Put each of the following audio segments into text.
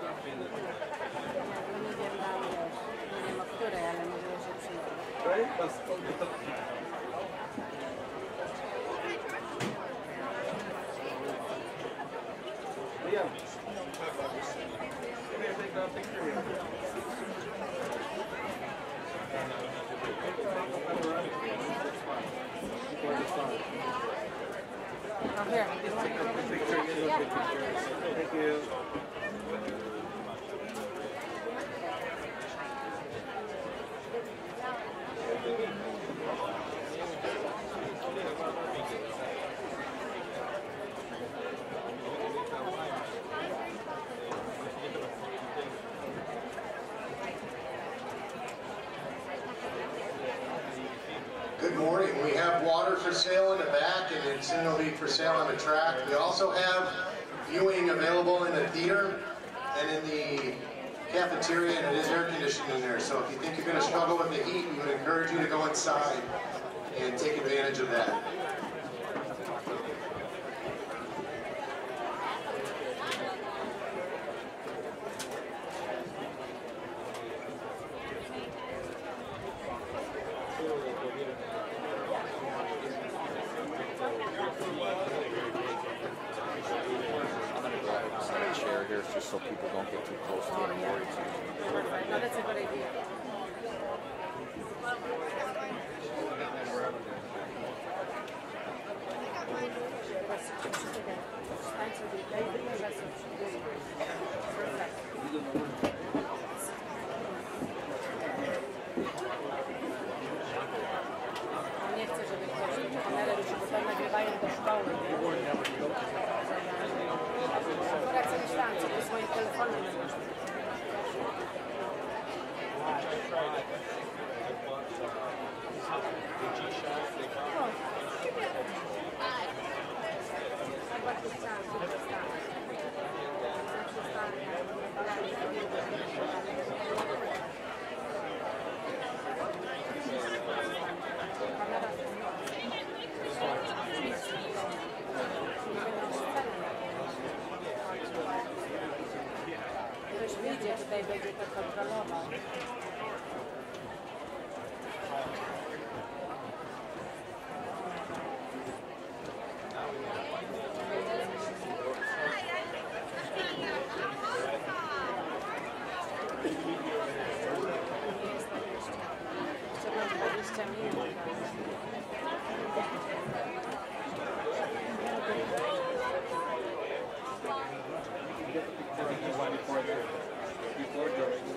Nie ma której, ale mówię, że przyjdzie. Oh, here. Thank you. Good morning. We have water for sale in the back, and it's going to be for sale on the track. We also have viewing available in the theater and in the cafeteria, and it is air conditioned in there. So if you think you're going to struggle with the heat, we would encourage you to go inside and take advantage of that. Chair here just so people don't get too close to it and worry too. Perfect. No, that's a good idea. Nie chcę, żeby ktoś kamerę ruszył, bo tam nagrywają do szkoły. Akurat sobie myślałam, co to swoim telefonem nagrywasz. Bardzo chciałam, żeby ktoś wyjdzie tutaj, będzie to kontrolował. Jeszcze mam 20 minut. Before during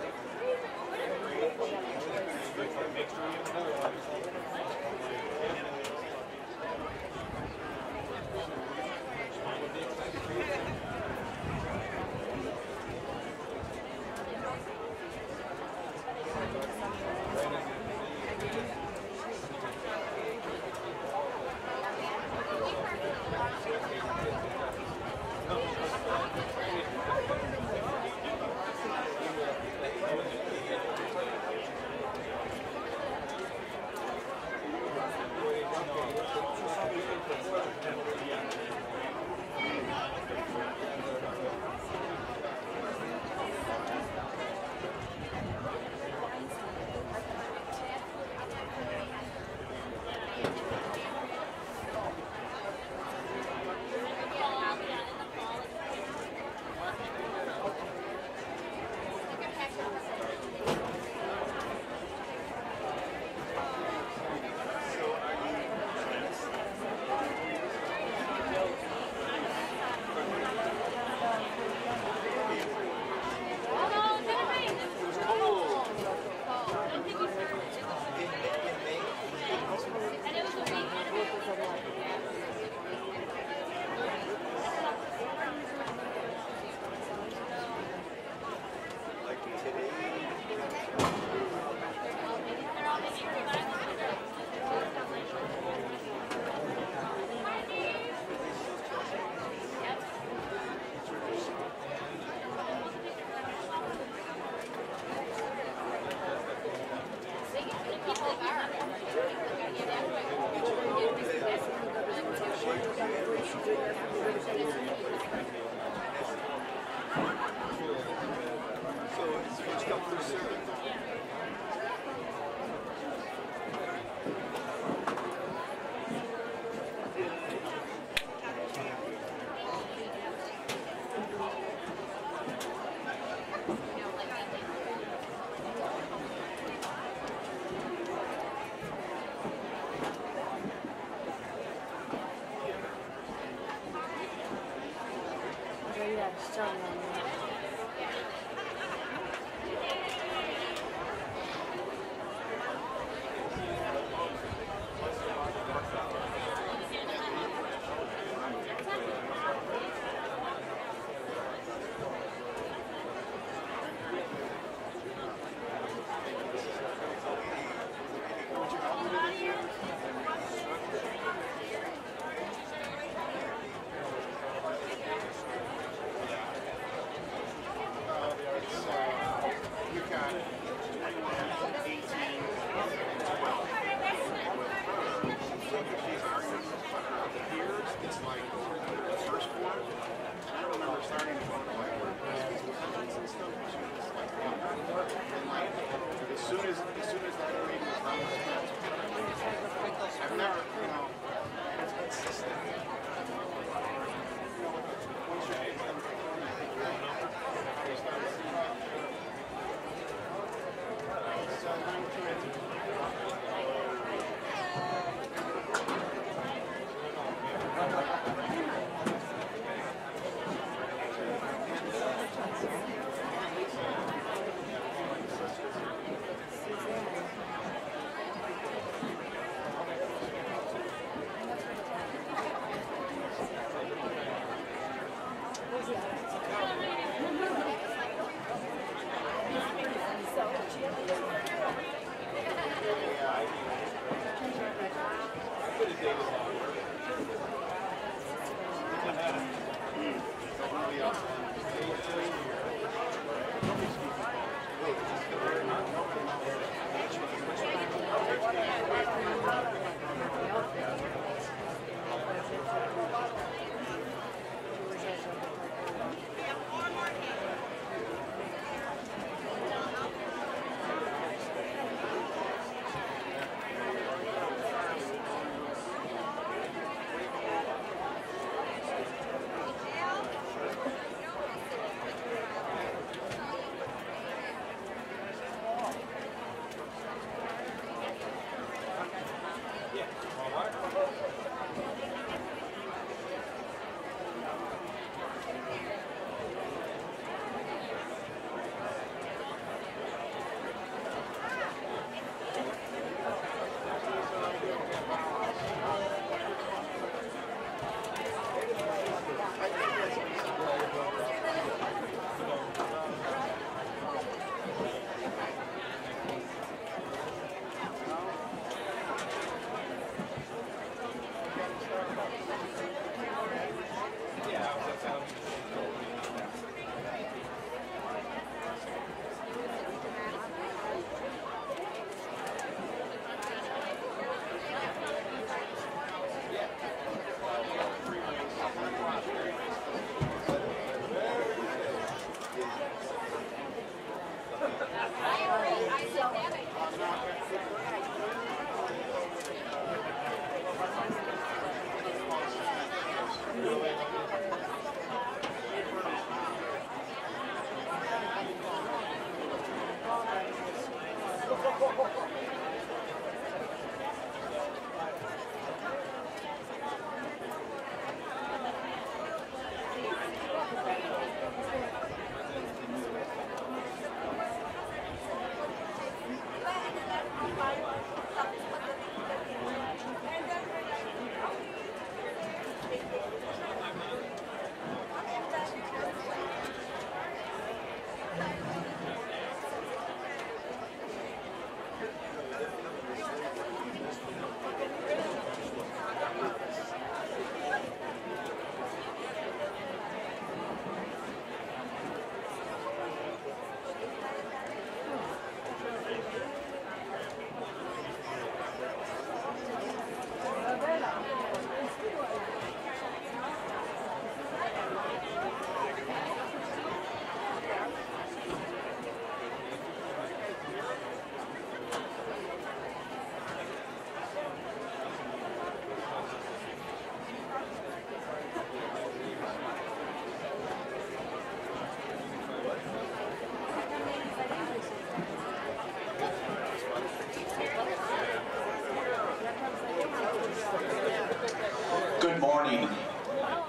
morning.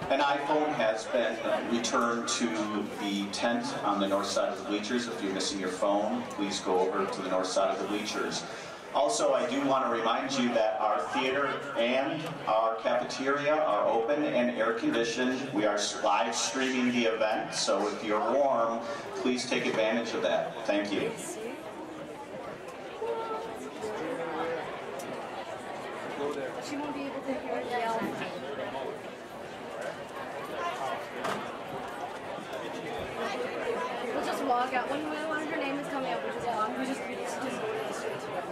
An iPhone has been returned to the tent on the north side of the bleachers. If you're missing your phone, please go over to the north side of the bleachers. Also, I do want to remind you that our theater and our cafeteria are open and air conditioned. We are live streaming the event, so if you're warm, please take advantage of that. Thank you. She won't be able to hear it yell. We'll just walk out. When her name is coming up, we'll just walk. We just go straight to her.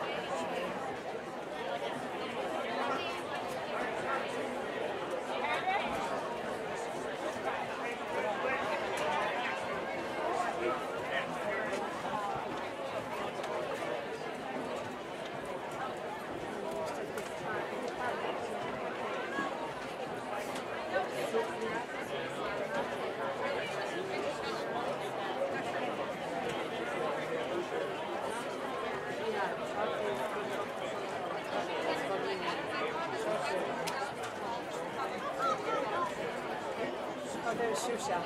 Oh, there's Shusha.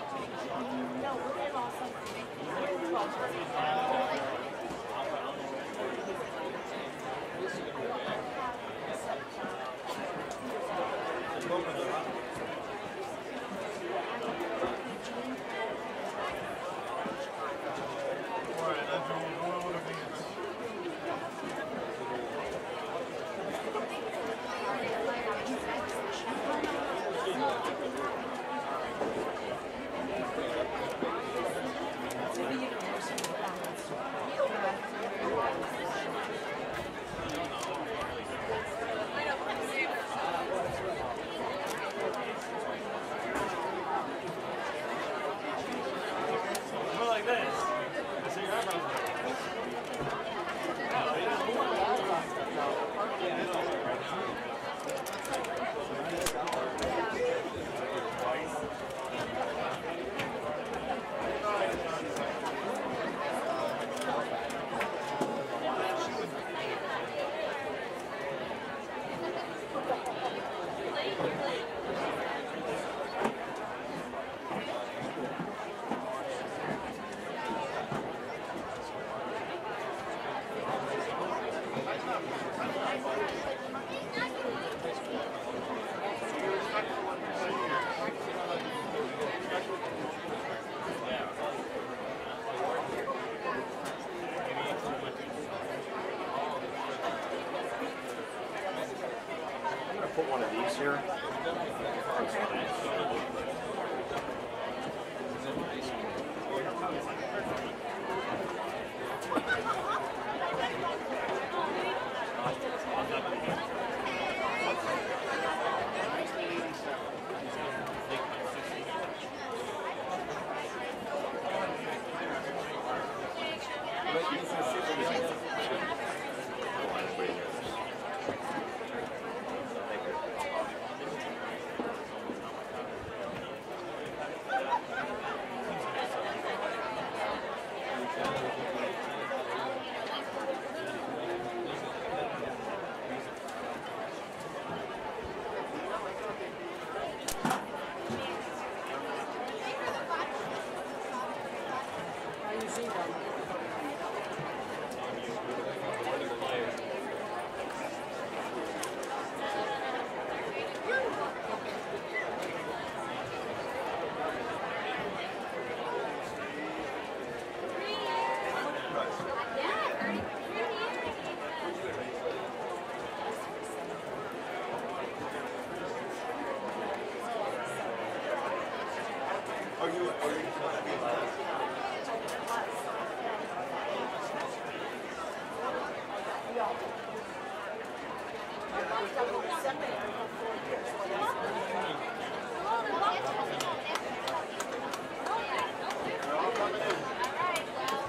Put one of these here.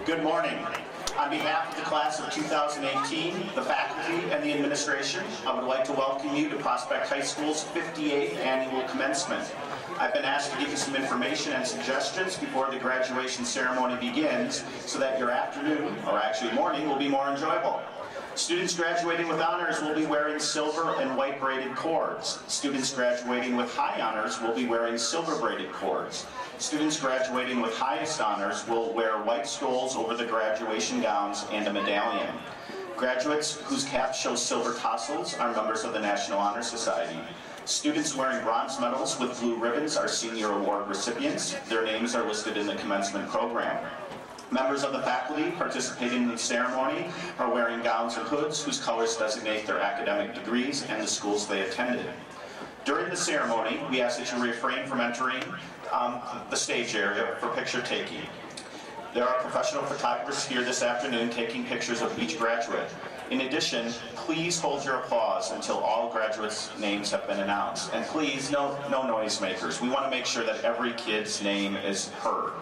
Good morning. On behalf of the class of 2018, the faculty and the administration, I would like to welcome you to Prospect High School's 58th annual commencement. I've been asked to give you some information and suggestions before the graduation ceremony begins so that your afternoon, or actually morning, will be more enjoyable. Students graduating with honors will be wearing silver and white braided cords. Students graduating with high honors will be wearing silver braided cords. Students graduating with highest honors will wear white stoles over the graduation gowns and a medallion. Graduates whose caps show silver tassels are members of the National Honor Society. Students wearing bronze medals with blue ribbons are senior award recipients. Their names are listed in the commencement program. Members of the faculty participating in the ceremony are wearing gowns and hoods whose colors designate their academic degrees and the schools they attended. During the ceremony, we ask that you refrain from entering the stage area for picture taking. There are professional photographers here this afternoon taking pictures of each graduate. In addition, please hold your applause until all graduates' names have been announced. And please, no noisemakers. We want to make sure that every kid's name is heard.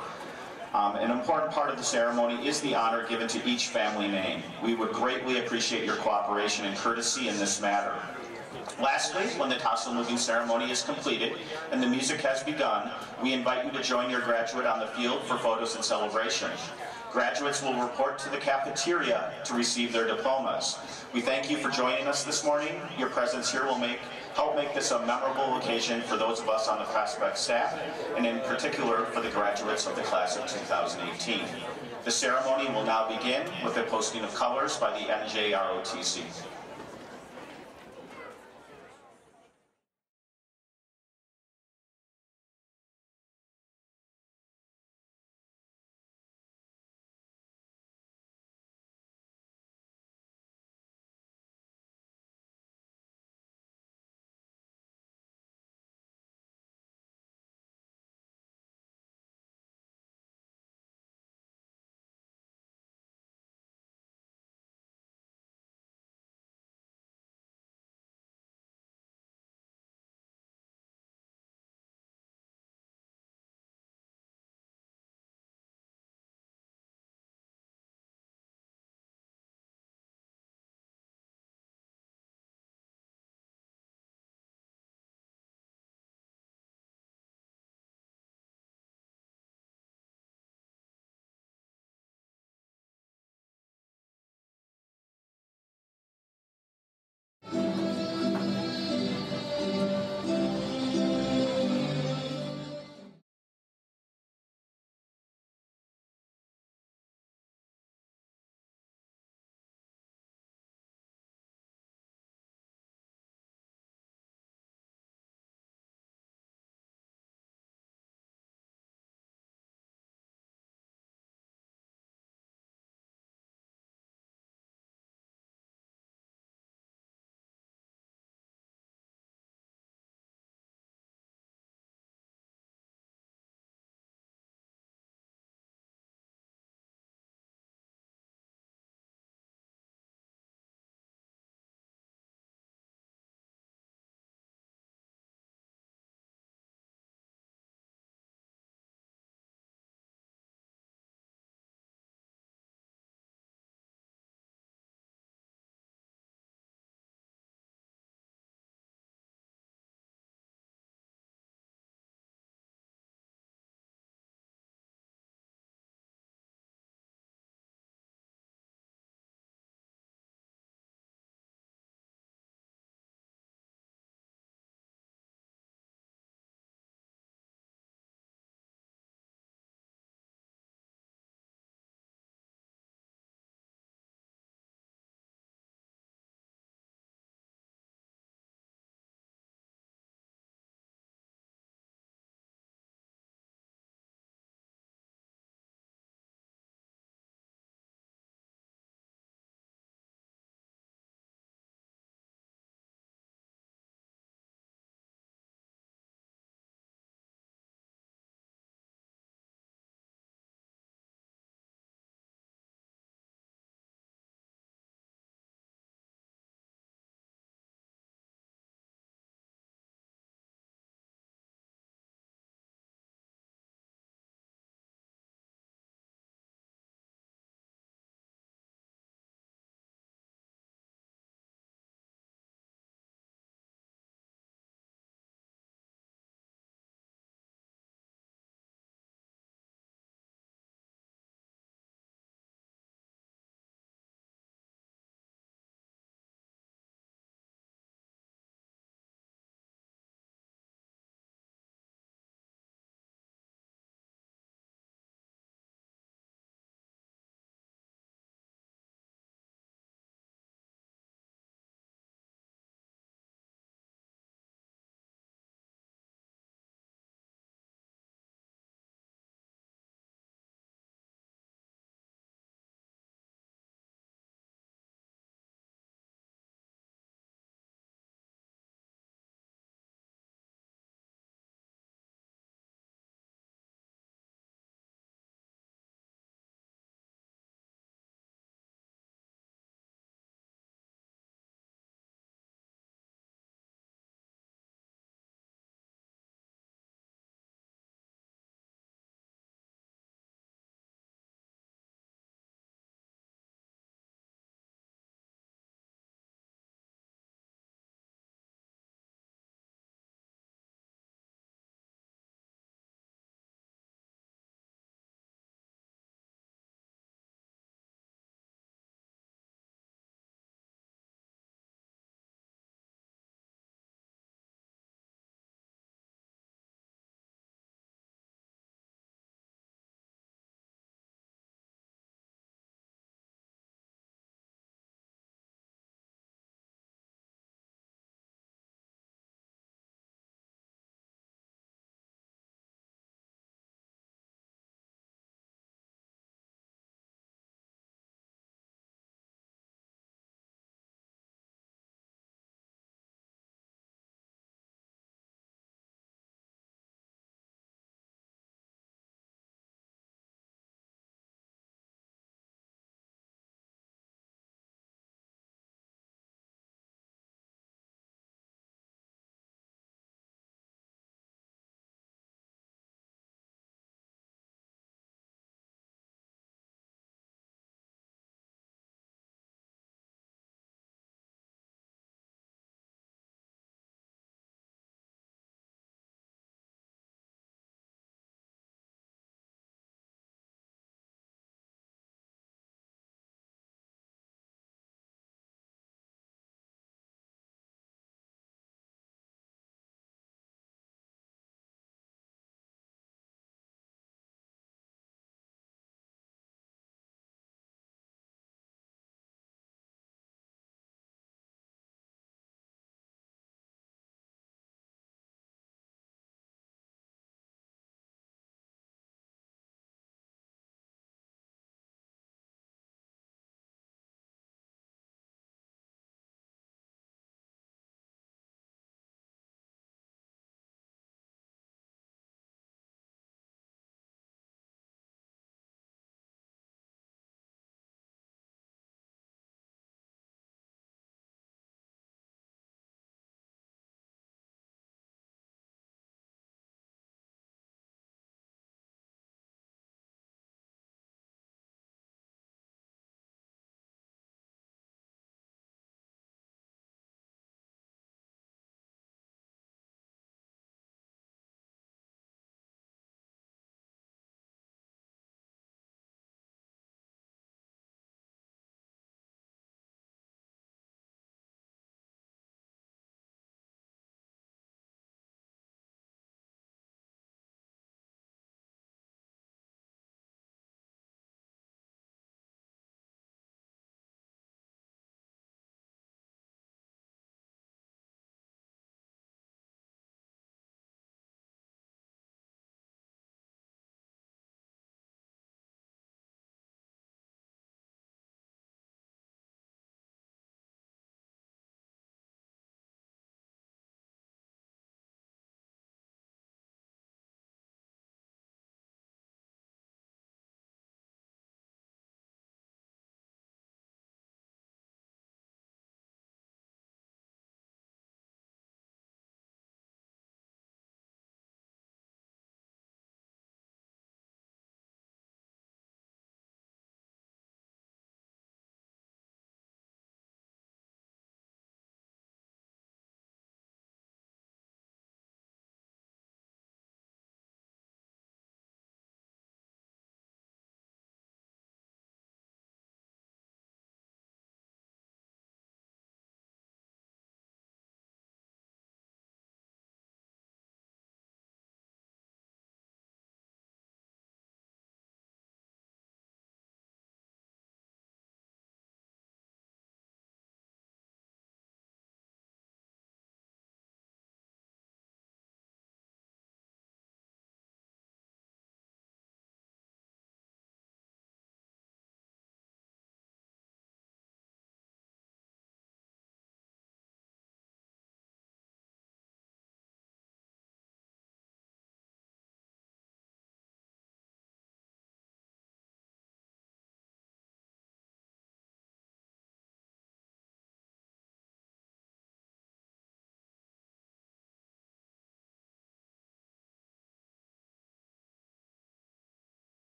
An important part of the ceremony is the honor given to each family name. We would greatly appreciate your cooperation and courtesy in this matter. Lastly, when the tassel moving ceremony is completed and the music has begun, we invite you to join your graduate on the field for photos and celebration. Graduates will report to the cafeteria to receive their diplomas. We thank you for joining us this morning. Your presence here will help make this a memorable occasion for those of us on the Prospect staff, and in particular for the graduates of the class of 2018. The ceremony will now begin with the posting of colors by the NJROTC.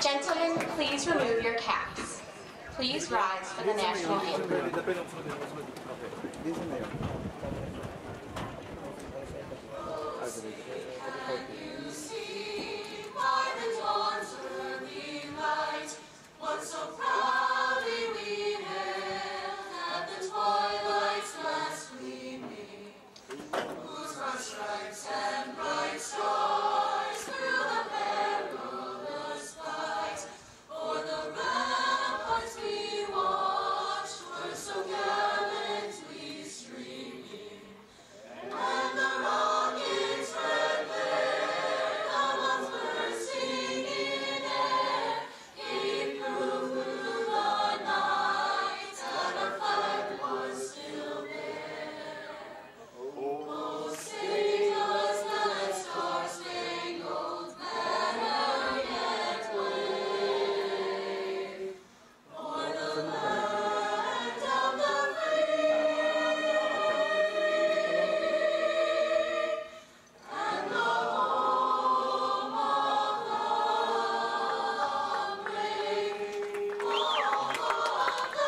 Gentlemen, please remove your caps. Please rise for the national anthem. So proudly we hailed at the twilight's last gleaming, whose broad stripes and bright stars through the perilous fight, o'er the ramparts we watched, were so gallantly streaming, and the rockets red there, the ones bursting in air, gave proof through the night that our flag was still there. Oh, say does that star-spangled banner yet wave o'er the land of the free and the home of the brave, home of the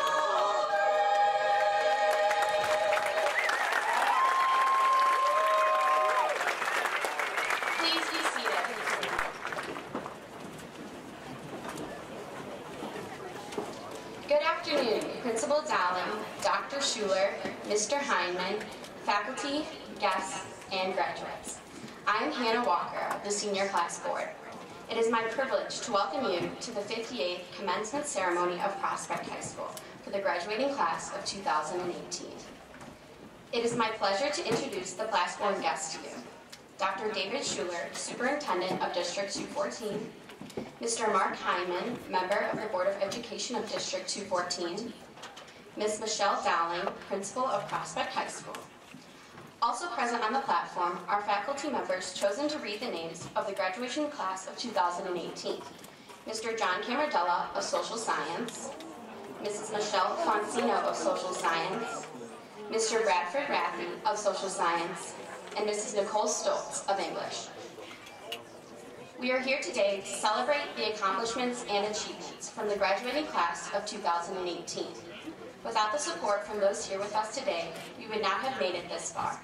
Please be seated. Good afternoon, Principal Dowling, Dr. Schuler, Mr. Heineman, faculty, guests, and graduates. I am Hannah Walker of the Senior Class Board. It is my privilege to welcome you to the 58th Commencement Ceremony of Prospect High School for the graduating class of 2018. It is my pleasure to introduce the class-born guests to you. Dr. David Schuler, Superintendent of District 214, Mr. Mark Hyman, Member of the Board of Education of District 214, Ms. Michelle Dowling, Principal of Prospect High School. Also present on the platform are faculty members chosen to read the names of the graduation class of 2018. Mr. John Camardella of Social Science, Mrs. Michelle Foncino of Social Science, Mr. Bradford Rathie of Social Science, and Mrs. Nicole Stoltz of English. We are here today to celebrate the accomplishments and achievements from the graduating class of 2018. Without the support from those here with us today, we would not have made it this far.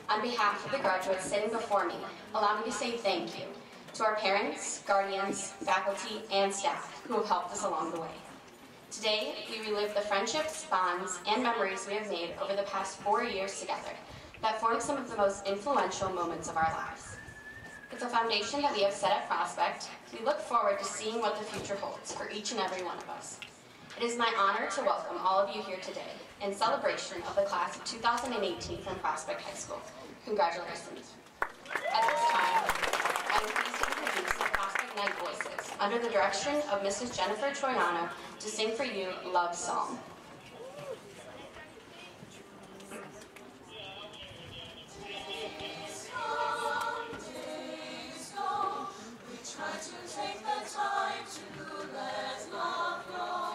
On behalf of the graduates sitting before me, allow me to say thank you to our parents, guardians, faculty, and staff who have helped us along the way. Today, we relive the friendships, bonds, and memories we have made over the past 4 years together that formed some of the most influential moments of our lives. With the foundation that we have set at Prospect, we look forward to seeing what the future holds for each and every one of us. It is my honor to welcome all of you here today in celebration of the class of 2018 from Prospect High School. Congratulations. At this time, I am pleased to introduce the Prospect Night Voices under the direction of Mrs. Jennifer Troiano to sing for you Love Song. Try to take the time to let love grow.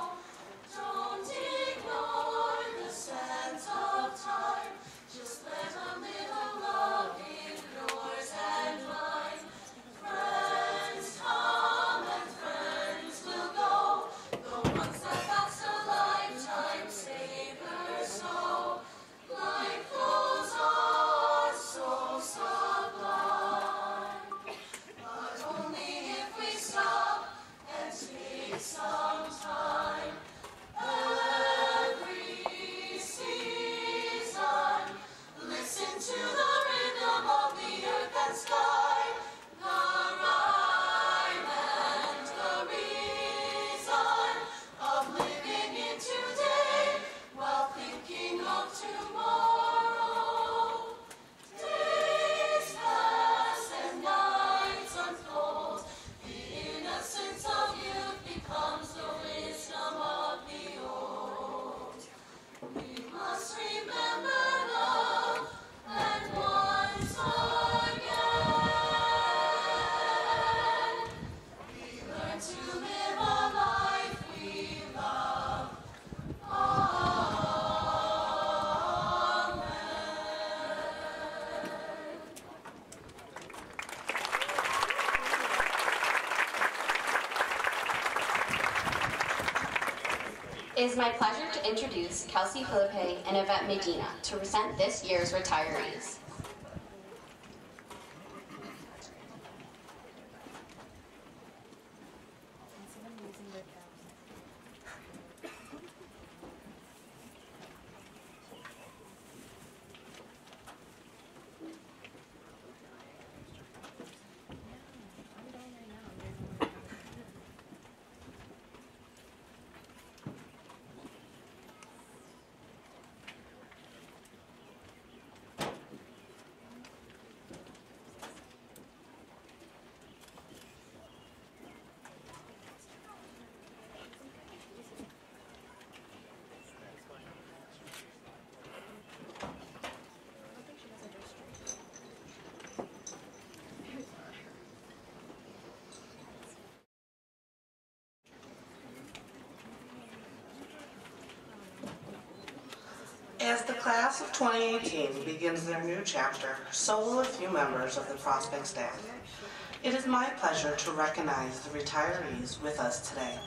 Don't ignore the sands of time. Just let a little love in yours and mine. Friends come and friends will go. The ones that last a lifetime savor so. Life goes on so sublime. But only if we stop and take some time. Every season, listen to the rhythm of the earth and sky, the rhyme and the reason of living in today while thinking of tomorrow. Days pass and nights unfold. The innocence of youth becomes the It is my pleasure to introduce Kelsey Philippe and Yvette Medina to present this year's retirees. As the class of 2018 begins their new chapter, so will a few members of the Prospect staff. It is my pleasure to recognize the retirees with us today.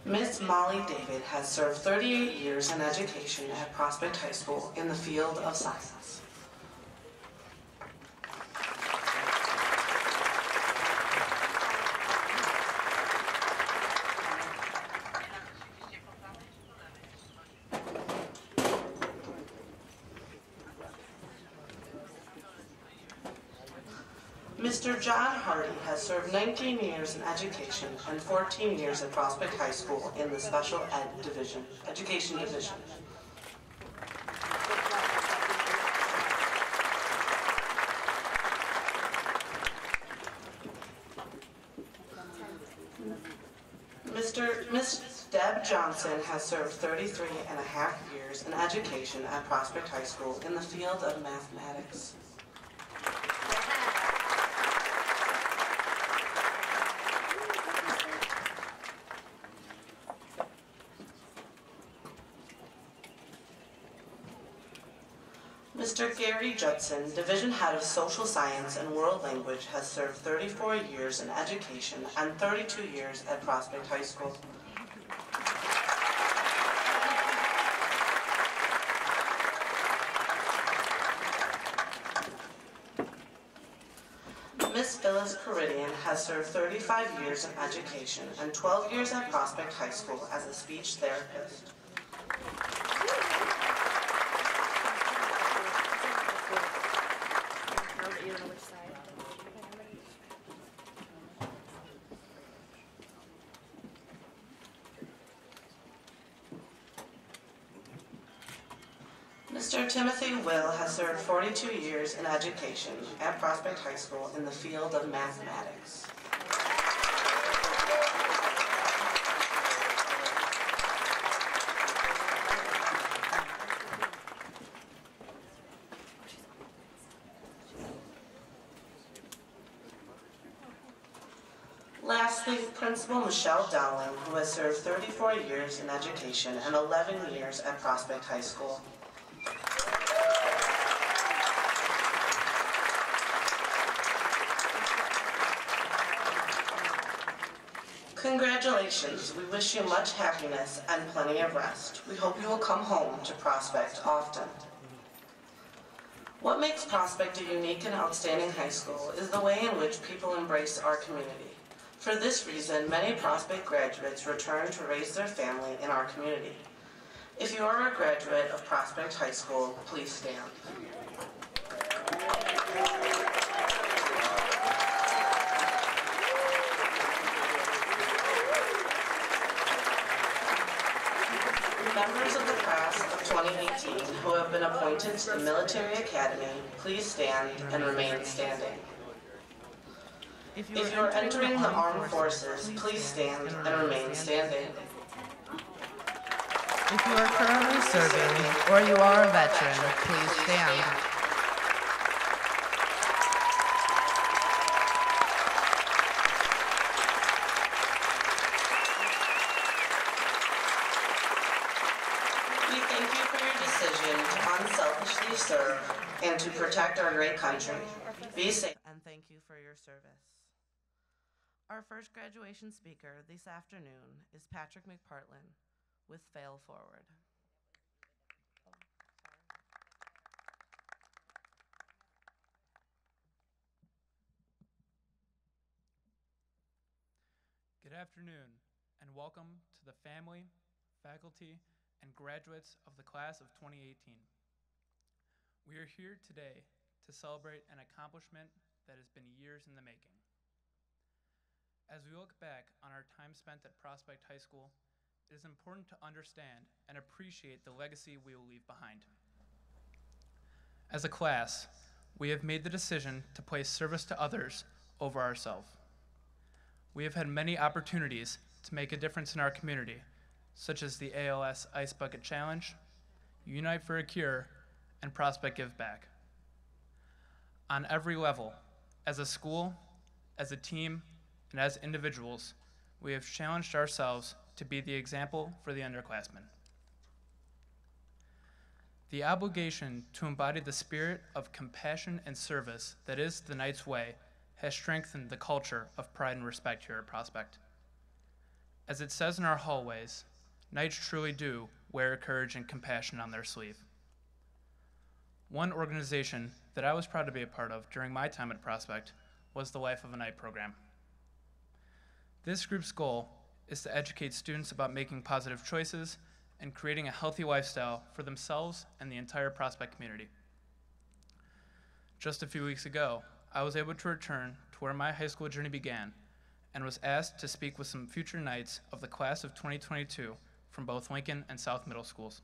Ms. Molly David has served 38 years in education at Prospect High School in the field of science. Mr. John Hardy has served 19 years in education and 14 years at Prospect High School in the Special Education Division. Miss Deb Johnson has served 33 and a half years in education at Prospect High School in the field of mathematics. Mr. Gary Judson, Division Head of Social Science and World Language, has served 34 years in education and 32 years at Prospect High School. Miss Phyllis Caridian has served 35 years in education and 12 years at Prospect High School as a speech therapist. Mr. Timothy Will has served 42 years in education at Prospect High School in the field of mathematics. Lastly, Principal Michelle Dowling, who has served 34 years in education and 11 years at Prospect High School. Congratulations. We wish you much happiness and plenty of rest. We hope you will come home to Prospect often. What makes Prospect a unique and outstanding high school is the way in which people embrace our community. For this reason, many Prospect graduates return to raise their family in our community. If you are a graduate of Prospect High School, please stand. Members of the class of 2018 who have been appointed to the Military Academy, please stand and remain standing. If you are entering the armed forces, please stand and remain standing. If you are currently serving or you are a veteran, please stand. We thank you for your decision to unselfishly serve and to protect our great country. Be safe. And thank you for your service. Our first graduation speaker this afternoon is Patrick McPartlin. with Fail Forward. Good afternoon, and welcome to the family, faculty, and graduates of the class of 2018. We are here today to celebrate an accomplishment that has been years in the making. As we look back on our time spent at Prospect High School, it is important to understand and appreciate the legacy we will leave behind. As a class, we have made the decision to place service to others over ourselves. We have had many opportunities to make a difference in our community, such as the ALS Ice Bucket Challenge, Unite for a Cure, and Prospect Give Back. On every level, as a school, as a team, and as individuals, we have challenged ourselves to be the example for the underclassmen. The obligation to embody the spirit of compassion and service that is the Knight's Way has strengthened the culture of pride and respect here at Prospect. As it says in our hallways, Knights truly do wear courage and compassion on their sleeve. One organization that I was proud to be a part of during my time at Prospect was the Life of a Knight program. This group's goal is to educate students about making positive choices and creating a healthy lifestyle for themselves and the entire Prospect community. Just a few weeks ago, I was able to return to where my high school journey began and was asked to speak with some future Knights of the class of 2022 from both Lincoln and South Middle Schools.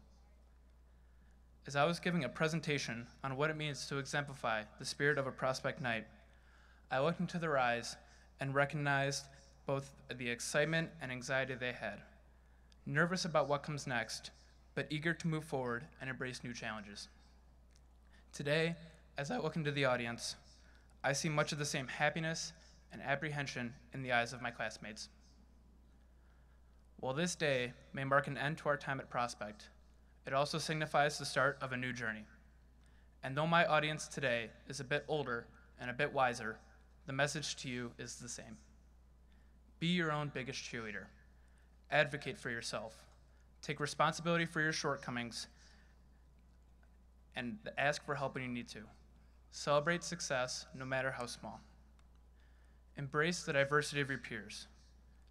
As I was giving a presentation on what it means to exemplify the spirit of a Prospect Knight, I looked into their eyes and recognized both the excitement and anxiety they had, nervous about what comes next, but eager to move forward and embrace new challenges. Today, as I look into the audience, I see much of the same happiness and apprehension in the eyes of my classmates. While this day may mark an end to our time at Prospect, it also signifies the start of a new journey. And though my audience today is a bit older and a bit wiser, the message to you is the same. Be your own biggest cheerleader. Advocate for yourself. Take responsibility for your shortcomings and ask for help when you need to. Celebrate success, no matter how small. Embrace the diversity of your peers.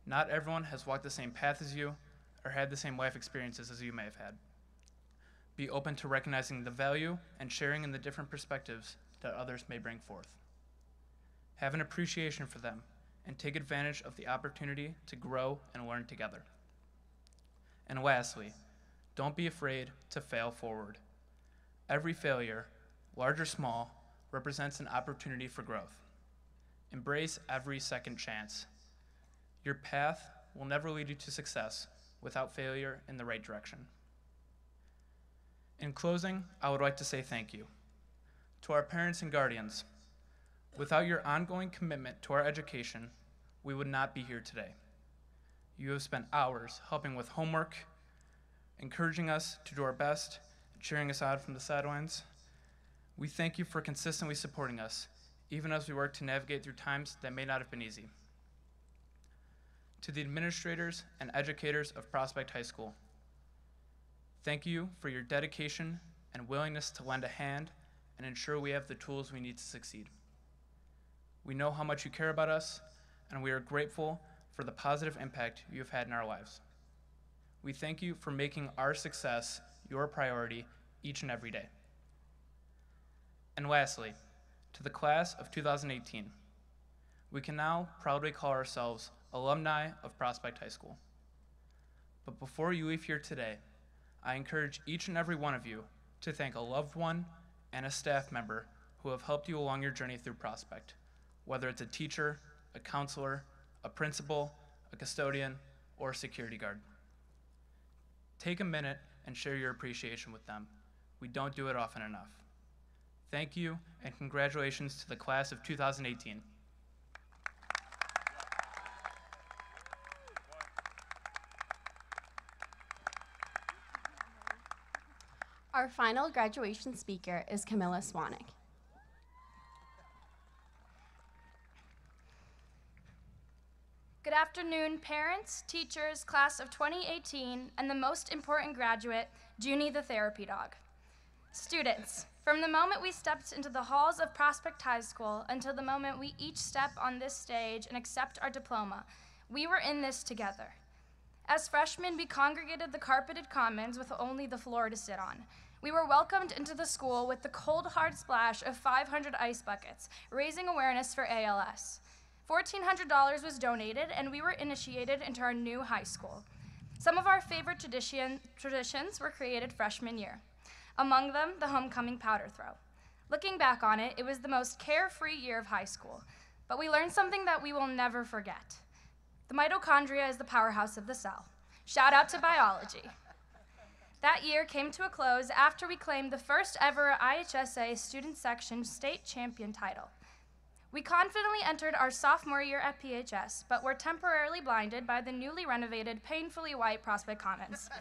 Not everyone has walked the same path as you or had the same life experiences as you may have had. Be open to recognizing the value and sharing in the different perspectives that others may bring forth. Have an appreciation for them and take advantage of the opportunity to grow and learn together. And lastly, don't be afraid to fail forward. Every failure, large or small, represents an opportunity for growth. Embrace every second chance. Your path will never lead you to success without failure in the right direction. In closing, I would like to say thank you. To our parents and guardians, without your ongoing commitment to our education, we would not be here today. You have spent hours helping with homework, encouraging us to do our best, cheering us on from the sidelines. We thank you for consistently supporting us, even as we work to navigate through times that may not have been easy. To the administrators and educators of Prospect High School, thank you for your dedication and willingness to lend a hand and ensure we have the tools we need to succeed. We know how much you care about us, and we are grateful for the positive impact you have had in our lives. We thank you for making our success your priority each and every day. And lastly, to the class of 2018, we can now proudly call ourselves alumni of Prospect High School. But before you leave here today, I encourage each and every one of you to thank a loved one and a staff member who have helped you along your journey through Prospect, whether it's a teacher, a counselor, a principal, a custodian, or a security guard. Take a minute and share your appreciation with them. We don't do it often enough. Thank you, and congratulations to the class of 2018. Our final graduation speaker is Camilla Swanek. Good afternoon. afternoon, parents, teachers, class of 2018, and the most important graduate, Junie the therapy dog. Students, from the moment we stepped into the halls of Prospect High School until the moment we each step on this stage and accept our diploma, we were in this together. As freshmen, we congregated the carpeted commons with only the floor to sit on. We were welcomed into the school with the cold, hard splash of 500 ice buckets, raising awareness for ALS. $1,400 was donated, and we were initiated into our new high school. Some of our favorite traditions were created freshman year. Among them, the homecoming powder throw. Looking back on it, it was the most carefree year of high school, but we learned something that we will never forget. The mitochondria is the powerhouse of the cell. Shout out to biology. That year came to a close after we claimed the first ever IHSA student section state champion title. We confidently entered our sophomore year at PHS, but were temporarily blinded by the newly renovated, painfully white Prospect Commons.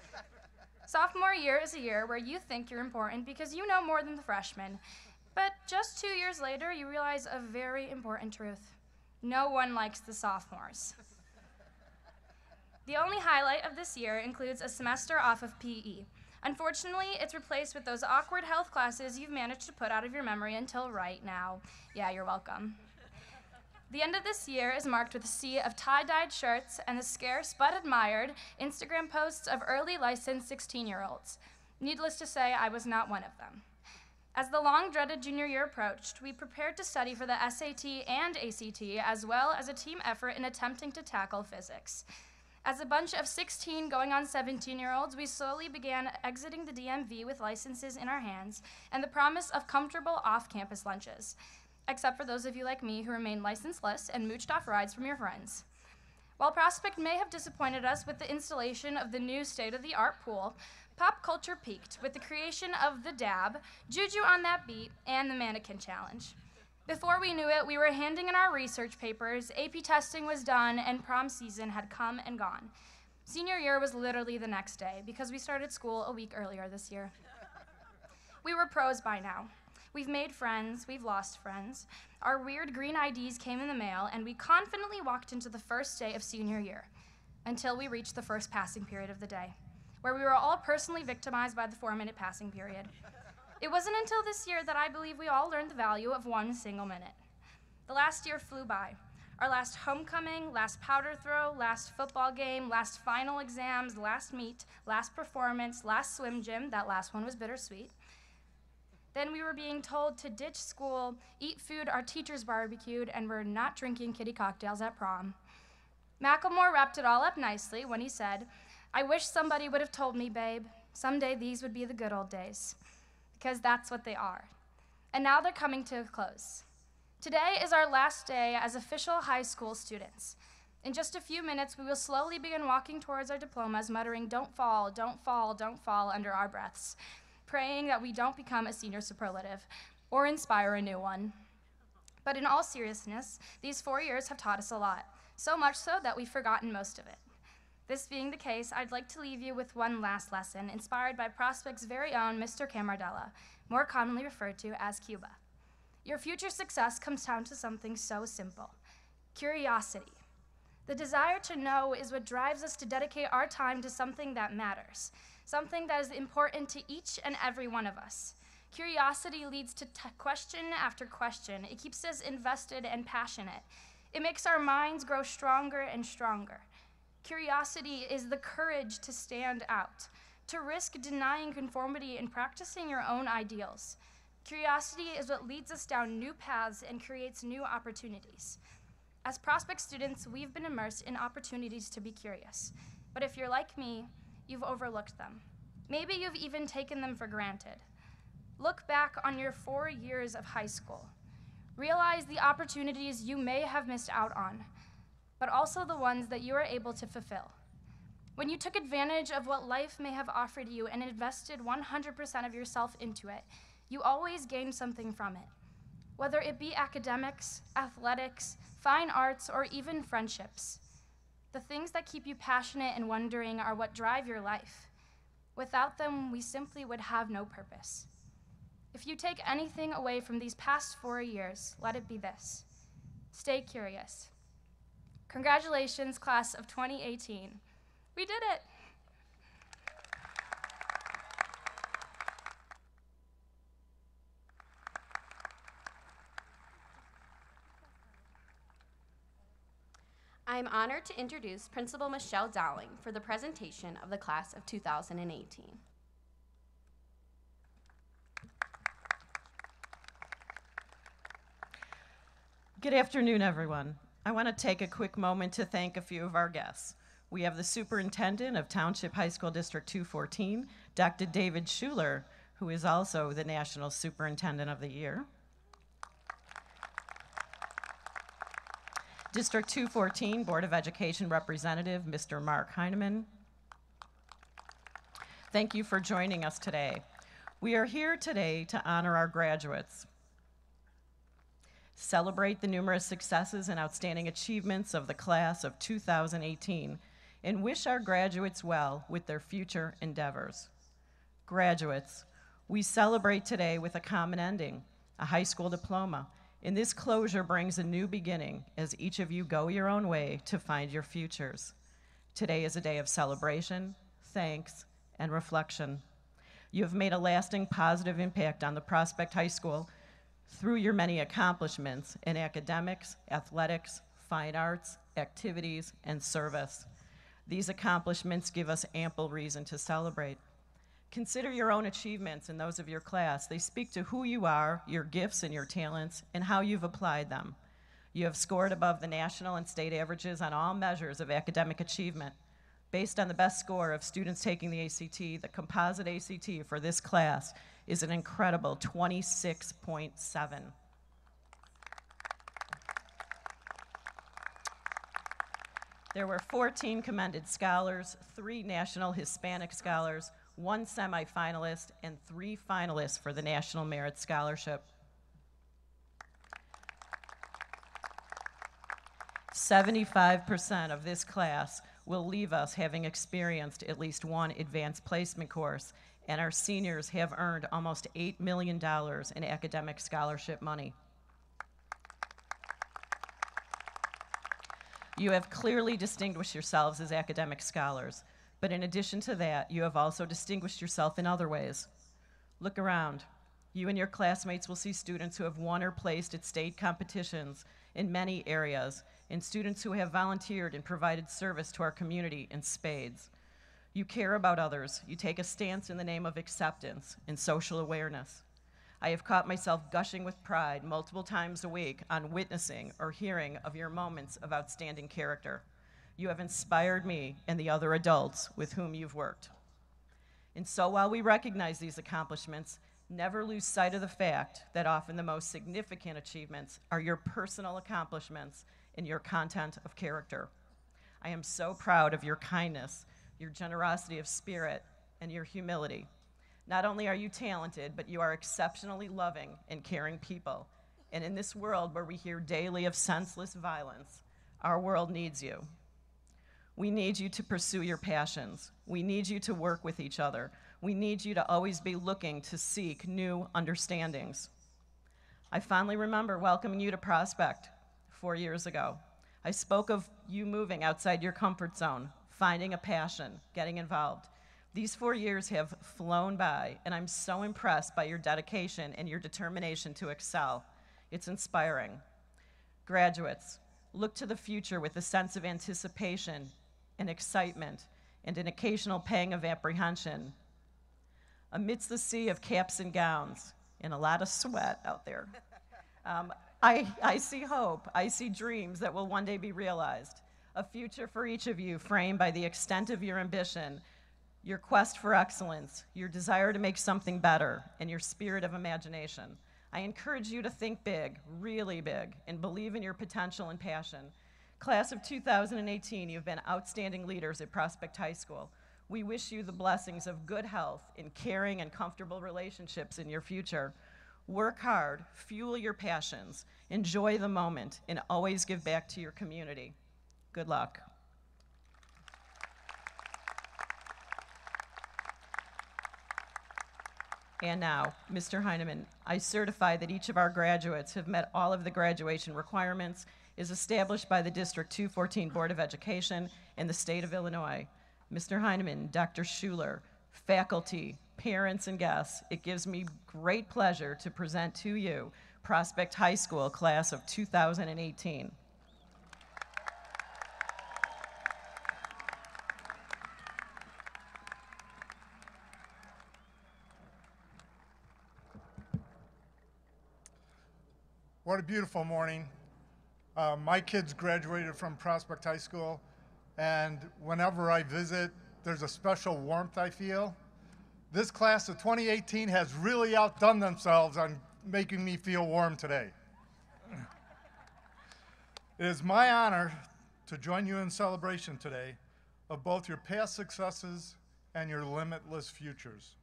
Sophomore year is a year where you think you're important because you know more than the freshmen, but just 2 years later, you realize a very important truth. No one likes the sophomores. The only highlight of this year includes a semester off of PE. Unfortunately, it's replaced with those awkward health classes you've managed to put out of your memory until right now. Yeah, you're welcome. The end of this year is marked with a sea of tie-dyed shirts and the scarce but admired Instagram posts of early licensed 16-year-olds. Needless to say, I was not one of them. As the long-dreaded junior year approached, we prepared to study for the SAT and ACT, as well as a team effort in attempting to tackle physics. As a bunch of 16 going on 17-year-olds, we slowly began exiting the DMV with licenses in our hands and the promise of comfortable off-campus lunches, except for those of you like me who remain licenseless and mooched off rides from your friends. While Prospect may have disappointed us with the installation of the new state-of-the-art pool, pop culture peaked with the creation of the dab, Juju on that beat, and the mannequin challenge. Before we knew it, we were handing in our research papers, AP testing was done, and prom season had come and gone. Senior year was literally the next day because we started school a week earlier this year. We were pros by now. We've made friends, we've lost friends. Our weird green IDs came in the mail, and we confidently walked into the first day of senior year until we reached the first passing period of the day, where we were all personally victimized by the 4-minute passing period. It wasn't until this year that I believe we all learned the value of 1 single minute. The last year flew by. Our last homecoming, last powder throw, last football game, last final exams, last meet, last performance, last swim gym. That last one was bittersweet. Then we were being told to ditch school, eat food our teachers barbecued, and we're not drinking kitty cocktails at prom. Macklemore wrapped it all up nicely when he said, "I wish somebody would have told me, babe, someday these would be the good old days." Because that's what they are. And now they're coming to a close. Today is our last day as official high school students. In just a few minutes, we will slowly begin walking towards our diplomas, muttering, "Don't fall, don't fall, don't fall," under our breaths, praying that we don't become a senior superlative or inspire a new one. But in all seriousness, these 4 years have taught us a lot, so much so that we've forgotten most of it. This being the case, I'd like to leave you with one last lesson, inspired by Prospect's very own Mr. Camardella, more commonly referred to as Cuba. Your future success comes down to something so simple: curiosity. The desire to know is what drives us to dedicate our time to something that matters, something that is important to each and every one of us. Curiosity leads to question after question. It keeps us invested and passionate. It makes our minds grow stronger and stronger. Curiosity is the courage to stand out, to risk denying conformity and practicing your own ideals. Curiosity is what leads us down new paths and creates new opportunities. As Prospect students, we've been immersed in opportunities to be curious. But if you're like me, you've overlooked them. Maybe you've even taken them for granted. Look back on your 4 years of high school. Realize the opportunities you may have missed out on, but also the ones that you are able to fulfill. When you took advantage of what life may have offered you and invested 100% of yourself into it, you always gained something from it. Whether it be academics, athletics, fine arts, or even friendships. The things that keep you passionate and wondering are what drive your life. Without them, we simply would have no purpose. If you take anything away from these past 4 years, let it be this: stay curious. Congratulations, class of 2018. We did it. I am honored to introduce Principal Michelle Dowling for the presentation of the class of 2018. Good afternoon, everyone. I want to take a quick moment to thank a few of our guests. We have the Superintendent of Township High School District 214, Dr. David Schuler, who is also the National Superintendent of the Year. District 214 Board of Education Representative, Mr. Mark Heineman. Thank you for joining us today. We are here today to honor our graduates, celebrate the numerous successes and outstanding achievements of the class of 2018, and wish our graduates well with their future endeavors. Graduates, we celebrate today with a common ending, a high school diploma, and this closure brings a new beginning as each of you go your own way to find your futures. Today is a day of celebration, thanks, and reflection. You have made a lasting positive impact on the Prospect High School through your many accomplishments in academics, athletics, fine arts, activities, and service. These accomplishments give us ample reason to celebrate. Consider your own achievements and those of your class. They speak to who you are, your gifts and your talents, and how you've applied them. You have scored above the national and state averages on all measures of academic achievement. Based on the best score of students taking the ACT, the composite ACT for this class is an incredible 26.7. There were 14 commended scholars, 3 National Hispanic Scholars, 1 semifinalist, and 3 finalists for the National Merit Scholarship. 75% of this class will leave us having experienced at least 1 advanced placement course, and our seniors have earned almost $8 million in academic scholarship money. You have clearly distinguished yourselves as academic scholars, but in addition to that, you have also distinguished yourself in other ways. Look around. You and your classmates will see students who have won or placed at state competitions in many areas, and students who have volunteered and provided service to our community in spades. You care about others. You take a stance in the name of acceptance and social awareness. I have caught myself gushing with pride multiple times a week on witnessing or hearing of your moments of outstanding character. You have inspired me and the other adults with whom you've worked. And so while we recognize these accomplishments, never lose sight of the fact that often the most significant achievements are your personal accomplishments and your content of character. I am so proud of your kindness, your generosity of spirit, and your humility. Not only are you talented, but you are exceptionally loving and caring people. And in this world where we hear daily of senseless violence, our world needs you. We need you to pursue your passions. We need you to work with each other. We need you to always be looking to seek new understandings. I fondly remember welcoming you to Prospect 4 years ago. I spoke of you moving outside your comfort zone, finding a passion, getting involved. These 4 years have flown by, and I'm so impressed by your dedication and your determination to excel. It's inspiring. Graduates, look to the future with a sense of anticipation and excitement and an occasional pang of apprehension. Amidst the sea of caps and gowns and a lot of sweat out there, I see hope. I see dreams that will one day be realized. A future for each of you framed by the extent of your ambition, your quest for excellence, your desire to make something better, and your spirit of imagination. I encourage you to think big, really big, and believe in your potential and passion. Class of 2018, you've been outstanding leaders at Prospect High School. We wish you the blessings of good health and caring and comfortable relationships in your future. Work hard, fuel your passions, enjoy the moment, and always give back to your community. Good luck. And now, Mr. Heineman, I certify that each of our graduates have met all of the graduation requirements is established by the District 214 Board of Education in the state of Illinois. Mr. Heineman, Dr. Schuler, faculty, parents, and guests, it gives me great pleasure to present to you Prospect High School class of 2018. What a beautiful morning. My kids graduated from Prospect High School, and whenever I visit, there's a special warmth I feel. This class of 2018 has really outdone themselves on making me feel warm today. It is my honor to join you in celebration today of both your past successes and your limitless futures.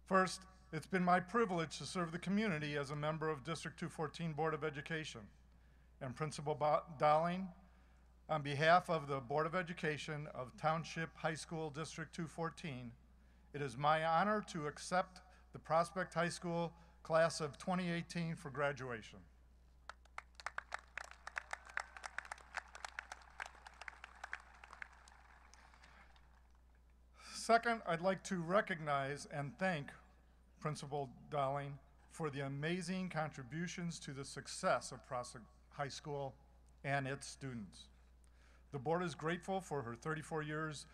First, it's been my privilege to serve the community as a member of District 214 Board of Education. And Principal Dowling, on behalf of the Board of Education of Township High School District 214, it is my honor to accept the Prospect High School class of 2018 for graduation. Second, I'd like to recognize and thank Principal Dowling for the amazing contributions to the success of Prospect High School and its students. The board is grateful for her 34 years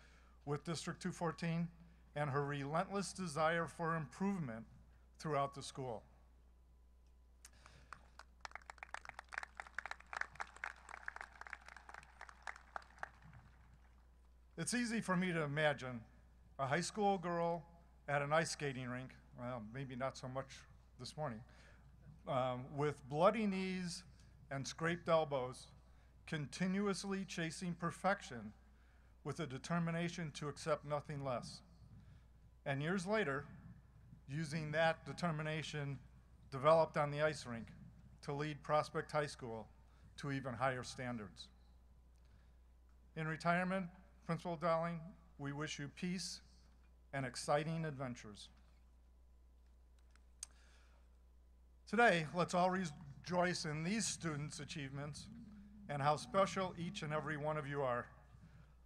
with District 214 and her relentless desire for improvement throughout the school. It's easy for me to imagine a high school girl at an ice skating rink, well, maybe not so much this morning, with bloody knees and scraped elbows, continuously chasing perfection with a determination to accept nothing less. And years later, using that determination developed on the ice rink to lead Prospect High School to even higher standards. In retirement, Principal Dowling, we wish you peace and exciting adventures. Today, let's all rejoice in these students' achievements and how special each and every one of you are.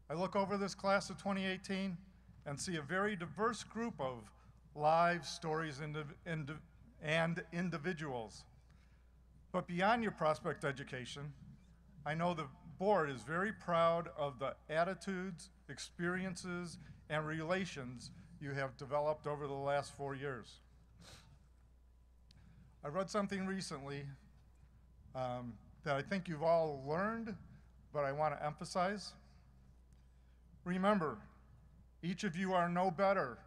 I look over this class of 2018 and see a very diverse group of lives, stories, and individuals. But beyond your Prospect education, I know the board is very proud of the attitudes, experiences, and relations you have developed over the last 4 years. I read something recently that I think you've all learned, but I want to emphasize. Remember, each of you are no better,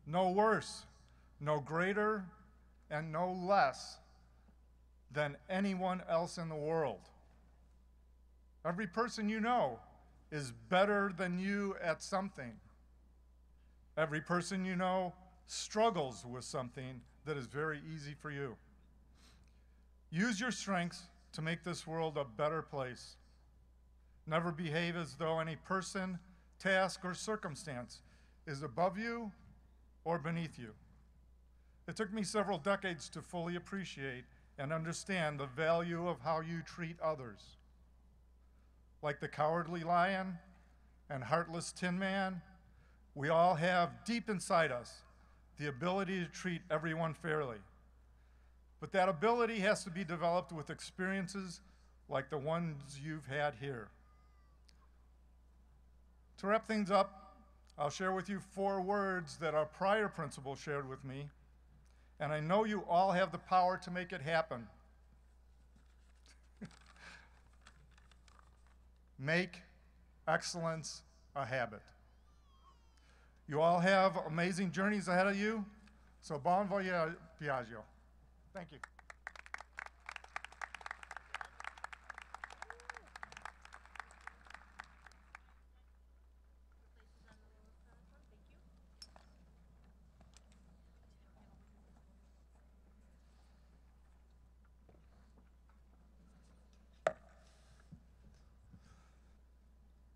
no worse, no greater, and no less than anyone else in the world. Every person you know is better than you at something. Every person you know struggles with something that is very easy for you. Use your strengths to make this world a better place. Never behave as though any person, task, or circumstance is above you or beneath you. It took me several decades to fully appreciate and understand the value of how you treat others. Like the cowardly lion and heartless tin man, we all have deep inside us the ability to treat everyone fairly. But that ability has to be developed with experiences like the ones you've had here. To wrap things up, I'll share with you 4 words that our prior principal shared with me, and I know you all have the power to make it happen. Make excellence a habit. You all have amazing journeys ahead of you, so bon voyage. Thank you.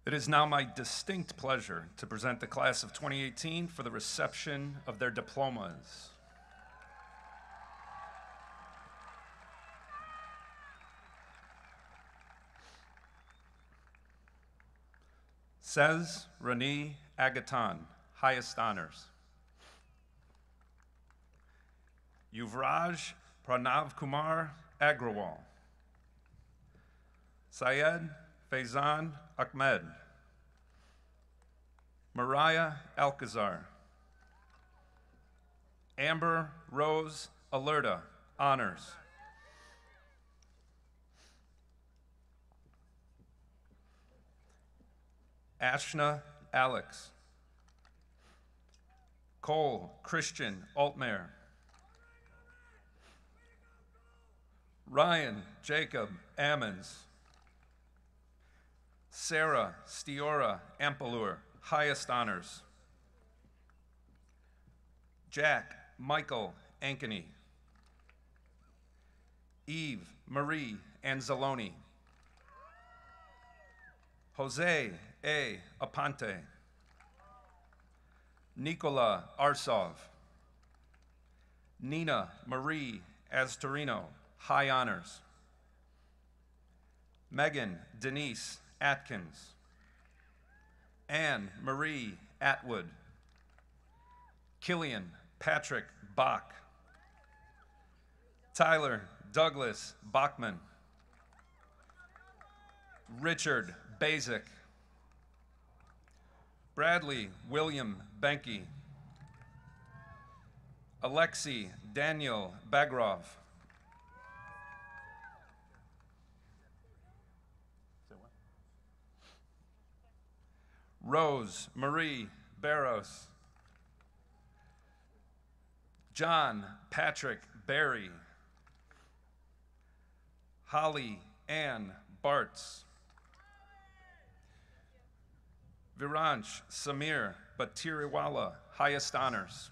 It is now my distinct pleasure to present the class of 2018 for the reception of their diplomas. Sez Rani Agatan, highest honors. Yuvraj Pranav Kumar Agrawal. Syed Faizan Ahmed. Mariah Alcazar. Amber Rose Alerta, honors. Ashna Alex. Cole Christian Altmaier. Ryan Jacob Ammons. Sarah Stiora Ampalur, highest honors. Jack Michael Ankeny. Eve Marie Anzalone. Jose A. Aponte. Nicola Arsov. Nina Marie Astorino, high honors. Megan Denise Atkins. Anne Marie Atwood. Killian Patrick Bach. Tyler Douglas Bachman. Richard Basic. Bradley William Benke. Alexei Daniel Bagrov. Rose Marie Barros. John Patrick Berry. Holly Ann Bartz. Viransh Samir Batiriwala, highest honors.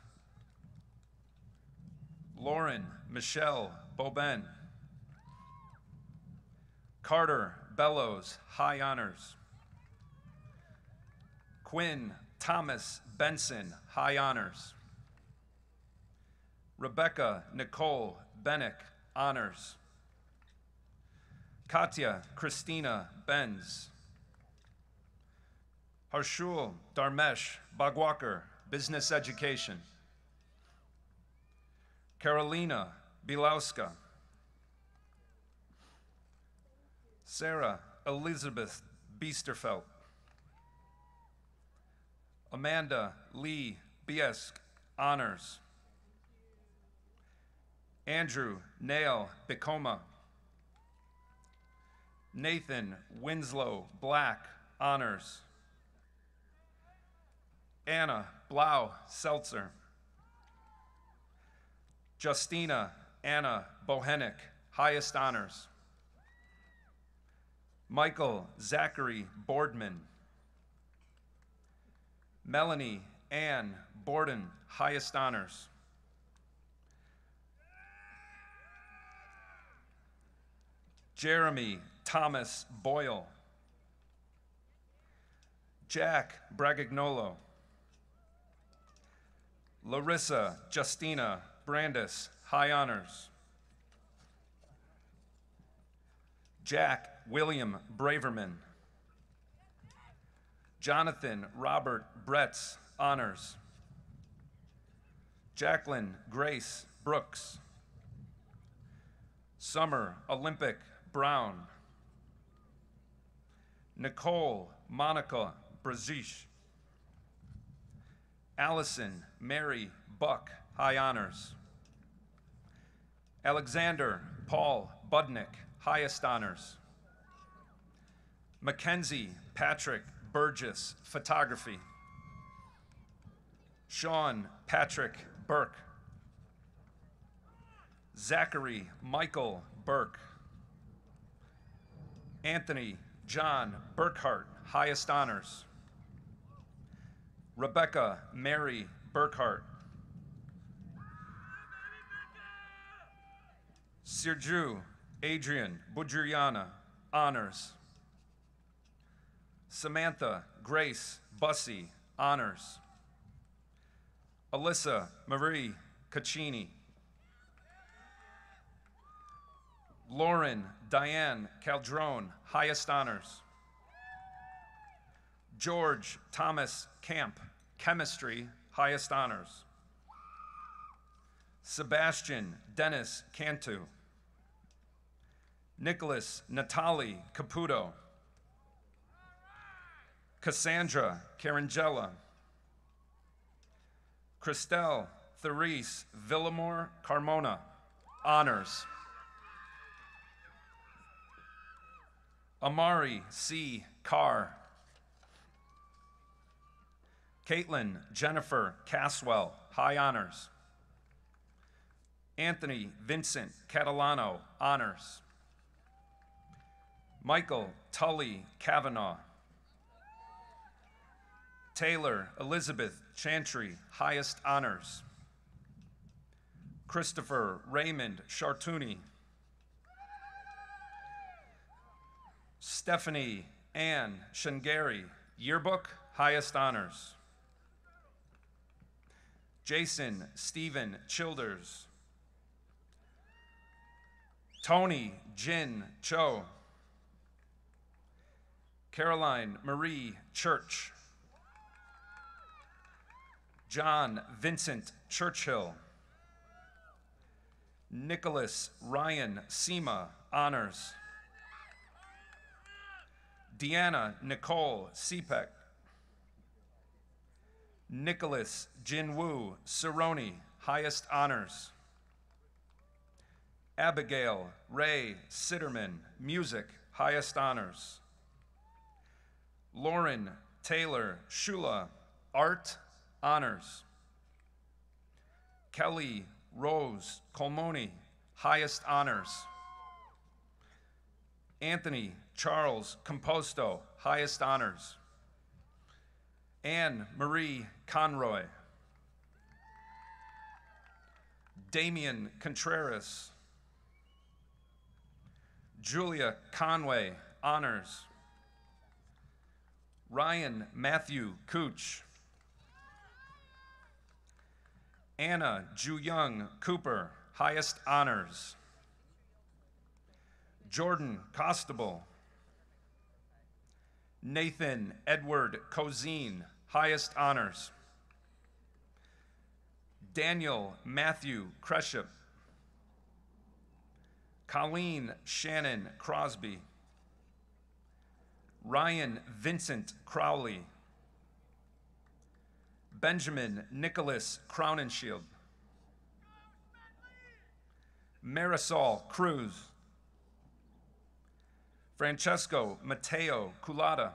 Lauren Michelle Boben. Carter Bellows, high honors. Quinn Thomas Benson, high honors. Rebecca Nicole Bennick, honors. Katya Christina Benz. Harshul Dharmesh Bagwakar, business education. Carolina Bilauska. Sarah Elizabeth Biesterfeld. Amanda Lee Biesk, honors. Andrew Nail Bicoma. Nathan Winslow Black, honors. Anna Blau Seltzer. Justina Anna Bohenick, highest honors. Michael Zachary Boardman. Melanie Ann Borden, highest honors. Jeremy Thomas Boyle. Jack Bragagnolo. Larissa Justina Brandis, high honors. Jack William Braverman. Jonathan Robert Bretz, honors. Jacqueline Grace Brooks. Summer Olympic Brown. Nicole Monica Brazish. Allison Mary Buck, high honors. Alexander Paul Budnick, highest honors. Mackenzie Patrick Burgess, photography. Sean Patrick Burke. Zachary Michael Burke. Anthony John Burkhart, highest honors. Rebecca Mary Burkhart. Sirju Adrian Budriana, honors. Samantha Grace Bussey, honors. Alyssa Marie Caccini. Lauren Diane Caldrone, highest honors. George Thomas Camp, chemistry, highest honors. Sebastian Dennis Cantu. Nicholas Natali Caputo. Cassandra Carangella. Christelle Therese Villamore Carmona, honors. Amari C. Carr. Caitlin Jennifer Caswell, high honors. Anthony Vincent Catalano, honors. Michael Tully Kavanaugh. Taylor Elizabeth Chantry, highest honors. Christopher Raymond Chartouni. Stephanie Ann Shangari, yearbook, highest honors. Jason Stephen Childers. Tony Jin Cho. Caroline Marie Church. John Vincent Churchill. Nicholas Ryan Sema, honors. Deanna Nicole Sepek. Nicholas Jinwoo Cerrone, highest honors. Abigail Ray Sitterman, music, highest honors. Lauren Taylor Shula, art, honors. Kelly Rose Colmoni, highest honors. Anthony Charles Composto, highest honors. Anne Marie Conroy. Damian Contreras. Julia Conway, honors. Ryan Matthew Cooch. Anna Ju-Young Cooper, highest honors. Jordan Costable. Nathan Edward Cozine, highest honors. Daniel Matthew Kreship. Colleen Shannon Crosby. Ryan Vincent Crowley. Benjamin Nicholas Crownenshield. Marisol Cruz. Francesco Mateo Culata.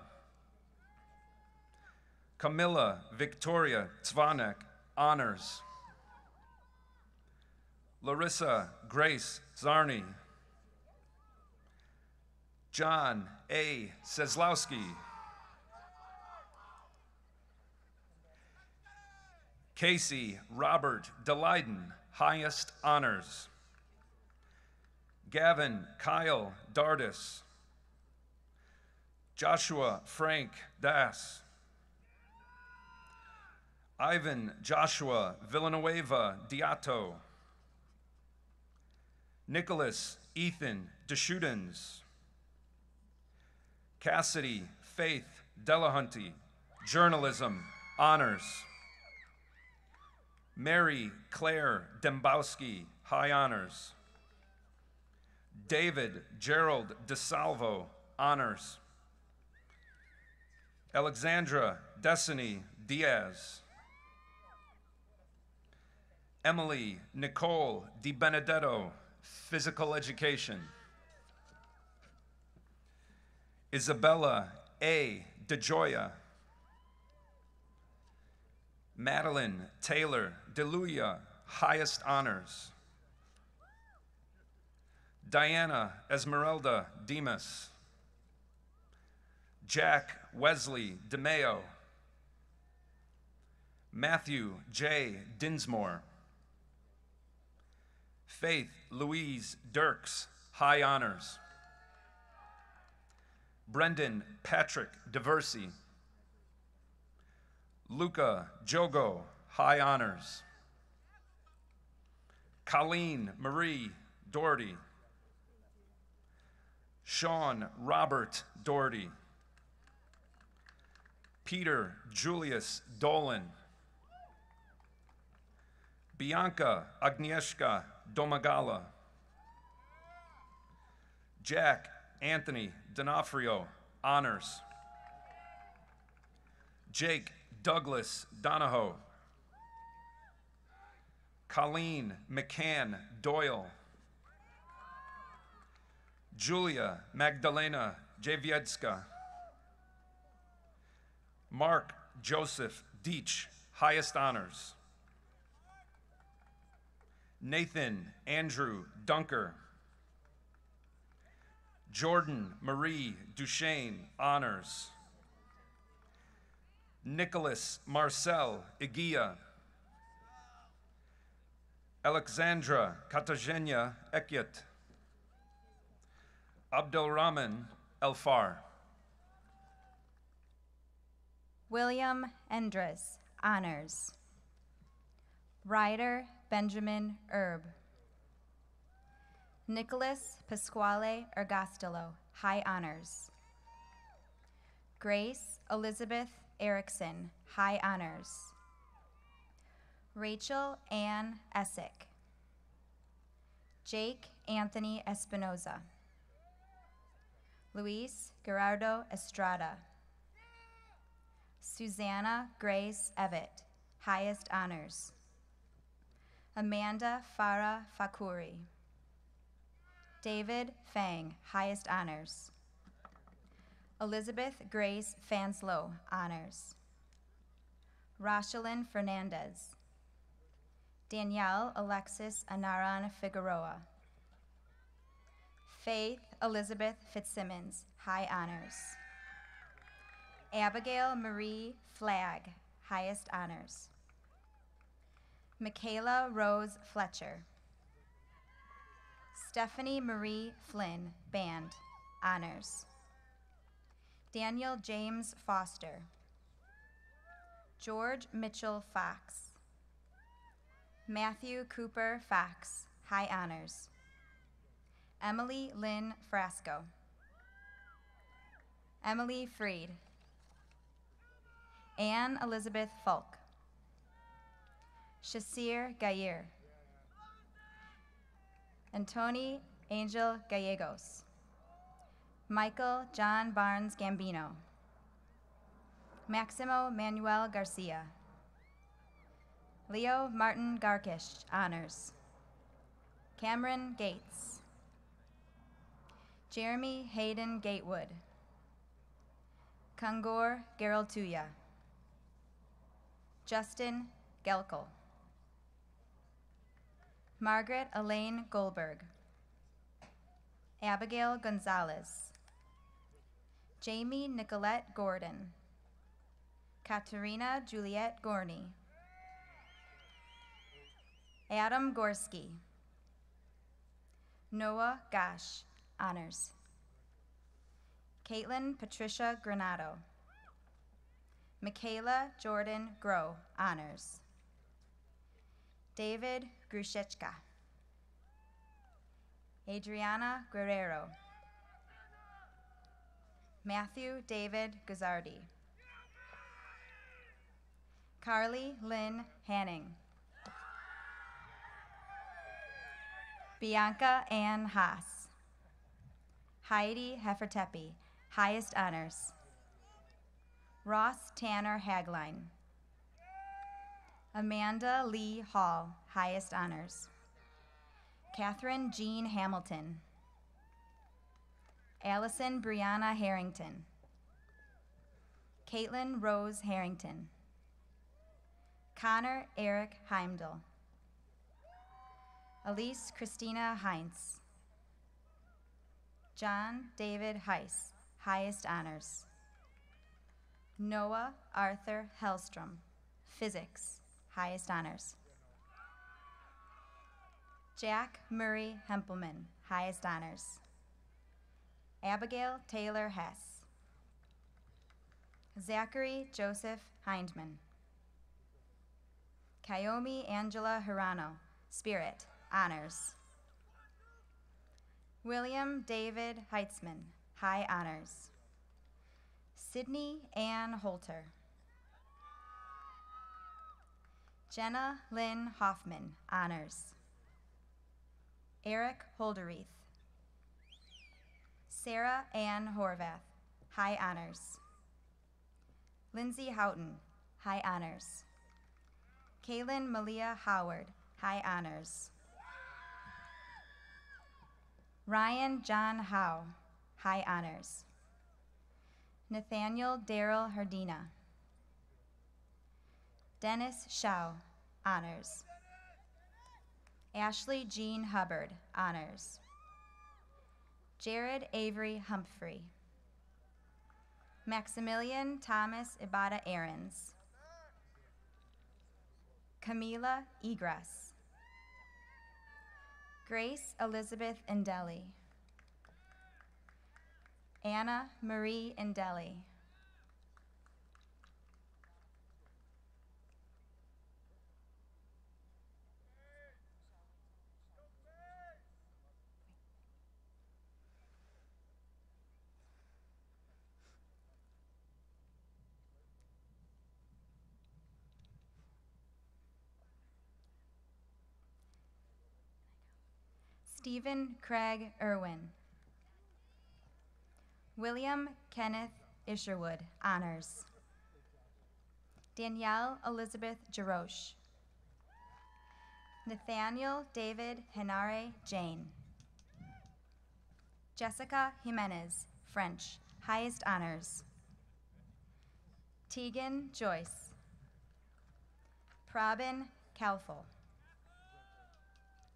Camilla Victoria Zvanek, honors. Larissa Grace Zarni. John A. Seslowski. Casey Robert Delyden, highest honors. Gavin Kyle Dardis. Joshua Frank Das. Ivan Joshua Villanueva Diato. Nicholas Ethan Deschutens. Cassidy Faith Delahunty, journalism, honors. Mary Claire Dembowski, high honors. David Gerald DeSalvo, honors. Alexandra Destiny Diaz. Emily Nicole DiBenedetto, physical education. Isabella A. DeJoya. Madeline Taylor DeLuya, highest honors. Diana Esmeralda Demas. Jack Wesley DeMeo. Matthew J. Dinsmore. Faith Louise Dirks, high honors. Brendan Patrick DeVersey. Luca Jogo, high honors. Colleen Marie Doherty. Sean Robert Doherty. Peter Julius Dolan. Bianca Agnieszka Domagala. Jack Anthony D'Onofrio, honors. Jake Douglas Donahoe. Colleen McCann Doyle. Julia Magdalena Javiecka. Mark Joseph Deach, highest honors. Nathan Andrew Dunker. Jordan Marie Duchesne, honors. Nicholas Marcel Igia. Alexandra Katagenia Ekyat. Abdelrahman Elfar. William Endres, honors. Ryder Benjamin Erb. Nicholas Pasquale Ergastolo, high honors. Grace Elizabeth Erickson, high honors. Rachel Ann Essick. Jake Anthony Espinoza. Luis Gerardo Estrada. Susanna Grace Evett, highest honors. Amanda Farah Fakuri. David Fang, highest honors. Elizabeth Grace Fanslow, honors. Rochelyn Fernandez. Danielle Alexis Anaran Figueroa. Faith Elizabeth Fitzsimmons, high honors. Abigail Marie Flagg, highest honors. Michaela Rose Fletcher. Stephanie Marie Flynn, band, honors. Daniel James Foster. George Mitchell Fox. Matthew Cooper Fox, high honors. Emily Lynn Frasco. Emily Freed. Anne Elizabeth Falk. Shasir Gayer. Antoni Angel Gallegos. Michael John Barnes Gambino. Maximo Manuel Garcia. Leo Martin Garkish, honors. Cameron Gates. Jeremy Hayden Gatewood. Kangor Geraltuya. Justin Gelkel. Margaret Elaine Goldberg. Abigail Gonzalez. Jamie Nicolette Gordon. Katerina Juliette Gorney. Adam Gorski. Noah Gash, honors. Caitlin Patricia Granado. Michaela Jordan Groh, honors. David Grushechka. Adriana Guerrero. Matthew David Guzzardi. Carly Lynn Hanning. Bianca Ann Haas. Heidi Heffertepe, highest honors. Ross Tanner Hagline. Amanda Lee Hall, highest honors. Catherine Jean Hamilton. Allison Brianna Harrington. Caitlin Rose Harrington. Connor Eric Heimdall. Elise Christina Heinz. John David Heiss, highest honors. Noah Arthur Hellstrom, physics, highest honors. Jack Murray Hempelman, highest honors. Abigail Taylor Hess. Zachary Joseph Hindman. Kayomi Angela Hirano, spirit, honors. William David Heitzman, high honors. Sydney Ann Holter. Jenna Lynn Hoffman, honors. Eric Holderreith. Sarah Ann Horvath, high honors. Lindsay Houghton, high honors. Kaylin Malia Howard, high honors. Ryan John Howe, high honors. Nathaniel Darrell Hardina. Dennis Shao, honors. Ashley Jean Hubbard, honors. Jared Avery Humphrey. Maximilian Thomas Ibada Aarons. Camila Egress. Grace Elizabeth Indeli. Anna Marie Indeli. Stephen Craig Irwin. William Kenneth Isherwood, honors. Danielle Elizabeth Jaroche. Nathaniel David Henare Jane. Jessica Jimenez, French, highest honors. Tegan Joyce. Prabin Kalfel.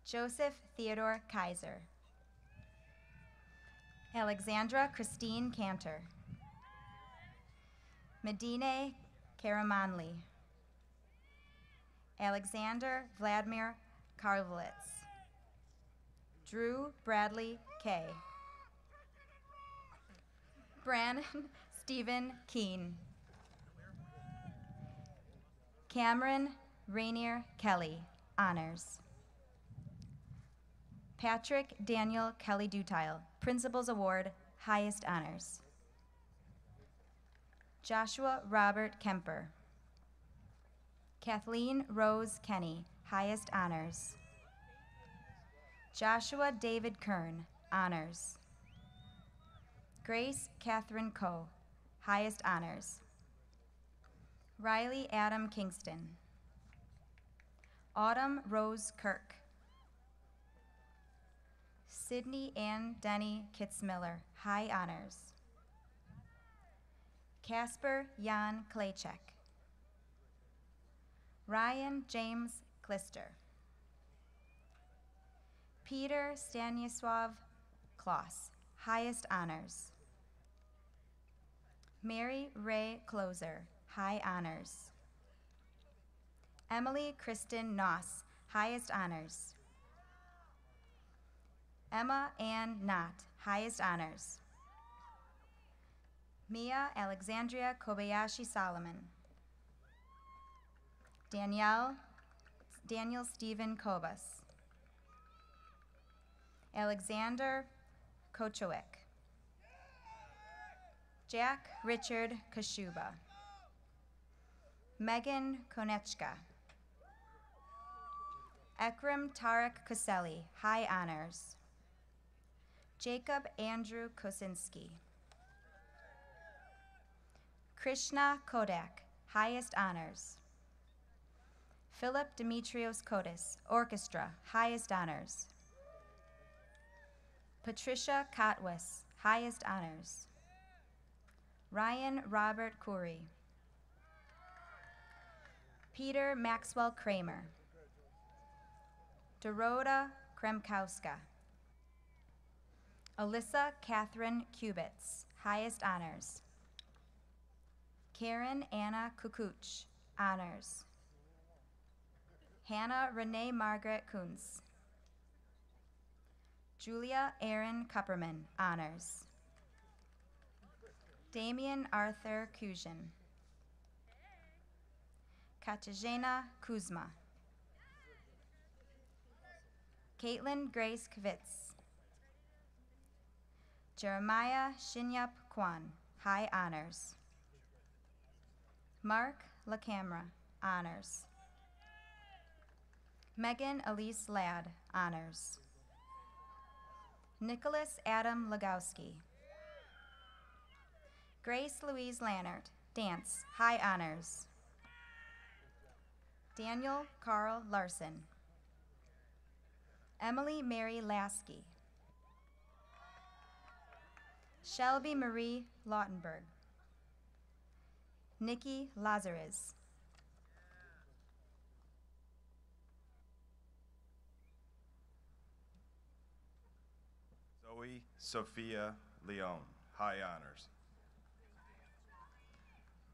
Joseph Theodore Kaiser. Alexandra Christine Cantor. Medine Karamanli. Alexander Vladimir Karlovitz. Drew Bradley Kay. Brannon Stephen Keene. Cameron Rainier Kelly, honors. Patrick Daniel Kelly Dutile, Principal's Award, highest honors. Joshua Robert Kemper. Kathleen Rose Kenny, highest honors. Joshua David Kern, honors. Grace Catherine Coe, highest honors. Riley Adam Kingston. Autumn Rose Kirk. Sydney Ann Denny Kitzmiller, high honors. Casper Jan Klejcek. Ryan James Klister. Peter Stanisław Kloss, highest honors. Mary Ray Closer, high honors. Emily Kristen Noss, highest honors. Emma Ann Knott, highest honors. Mia Alexandria Kobayashi Solomon. Daniel Stephen Kobus. Alexander Kochowik. Jack Richard Kashuba. Megan Konechka. Ekram Tarek Koselli, high honors. Jacob Andrew Kosinski. Krishna Kodak, highest honors. Philip Demetrios Kotis, orchestra, highest honors. Patricia Kotwis, highest honors. Ryan Robert Curry. Peter Maxwell Kramer. Dorota Kremkowska. Alyssa Catherine Kubitz, highest honors. Karen Anna Kukuch, honors. Hannah Renee Margaret Kuntz. Julia Erin Kupperman, honors. Damian Arthur Kuzhin. Katarzyna Kuzma. Caitlin Grace Kvitz. Jeremiah Shinyap Kwan, high honors. Mark LaCamera, honors. Megan Elise Ladd, honors. Nicholas Adam Legowski. Grace Louise Lannert, dance, high honors. Daniel Carl Larson. Emily Mary Lasky. Shelby Marie Lautenberg. Nikki Lazarus. Zoe Sophia Leone, high honors.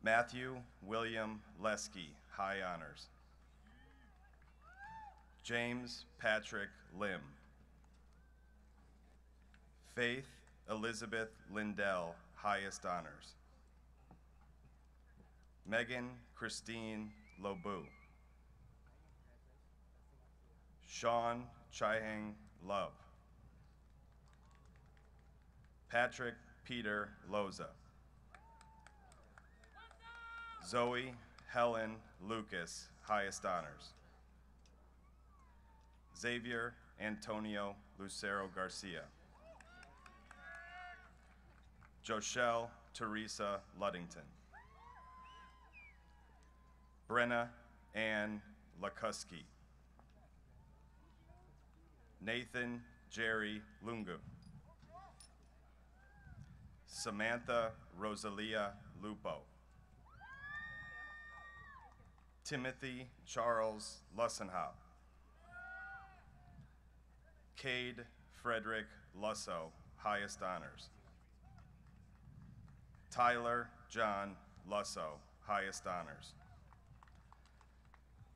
Matthew William Lesky, high honors. James Patrick Lim. Faith Elizabeth Lindell, highest honors. Megan Christine Lobu. Sean Chaiheng Love. Patrick Peter Loza. Zoe Helen Lucas, highest honors. Xavier Antonio Lucero Garcia. Joshelle Teresa Luddington. Brenna Ann Lakuski. Nathan Jerry Lungu. Samantha Rosalia Lupo. Timothy Charles Lussenhop. Cade Frederick Lusso, highest honors. Tyler John Lusso, highest honors.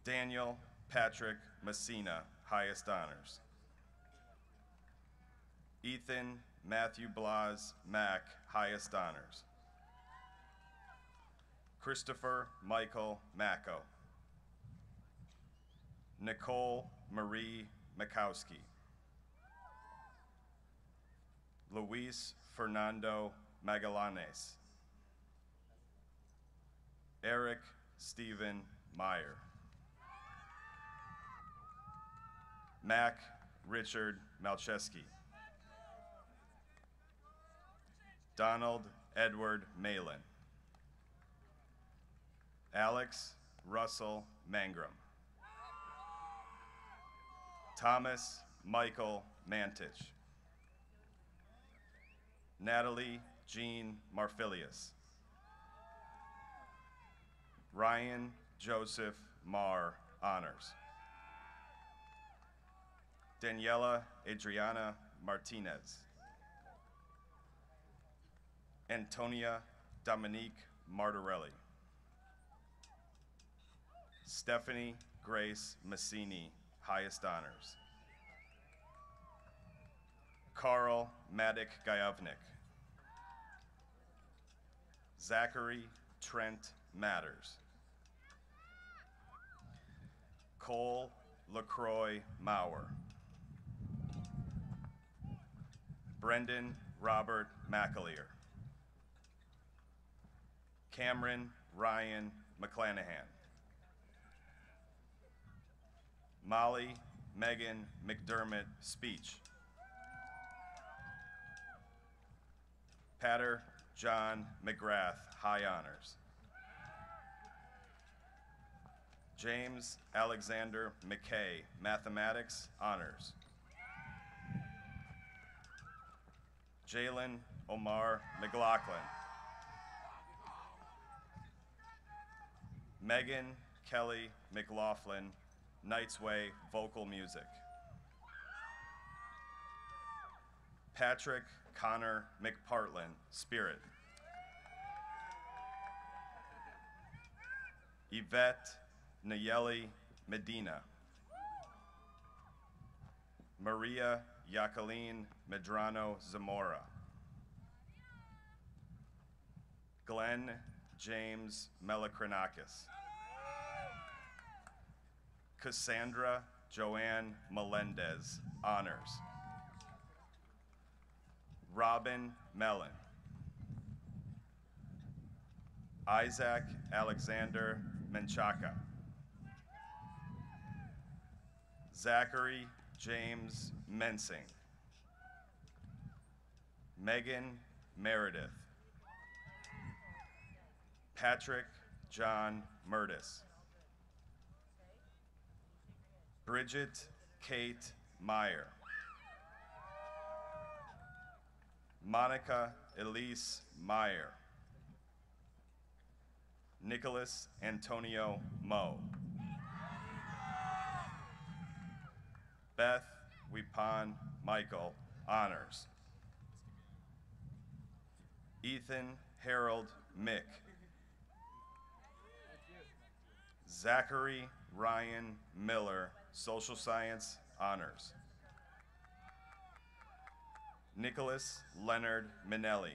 Daniel Patrick Messina, highest honors. Ethan Matthew Blas Mack, highest honors. Christopher Michael Macco. Nicole Marie Makowski. Luis Fernando Magallanes. Eric Stephen Meyer. Mac Richard Malcheski. Donald Edward Malin. Alex Russell Mangrum. Thomas Michael Mantich. Natalie Jean Marfilius. Ryan Joseph Marr, honors. Daniela Adriana Martinez. Antonia Dominique Martorelli. Stephanie Grace Massini, highest honors. Carl Madik Gajovnik. Zachary Trent Matters. Cole LaCroix Maurer. Brendan Robert McAleer. Cameron Ryan McClanahan. Molly Megan McDermott Speech. Patter John McGrath, high honors. James Alexander McKay, mathematics, honors. Jalen Omar McLaughlin. Megan Kelly McLaughlin, Knight's Way, vocal music. Patrick Connor McPartlin, spirit. Yvette Nayeli Medina. Maria Jacqueline Medrano Zamora. Glenn James Melakranakis. Cassandra Joanne Melendez, honors. Robin Mellon. Isaac Alexander Menchaca. Zachary James Mensing. Megan Meredith. Patrick John Murtis. Bridget Kate Meyer. Monica Elise Meyer. Nicholas Antonio Moe. Beth Wipan Michael, honors. Ethan Harold Mick. Zachary Ryan Miller, social science, honors. Nicholas Leonard Minelli.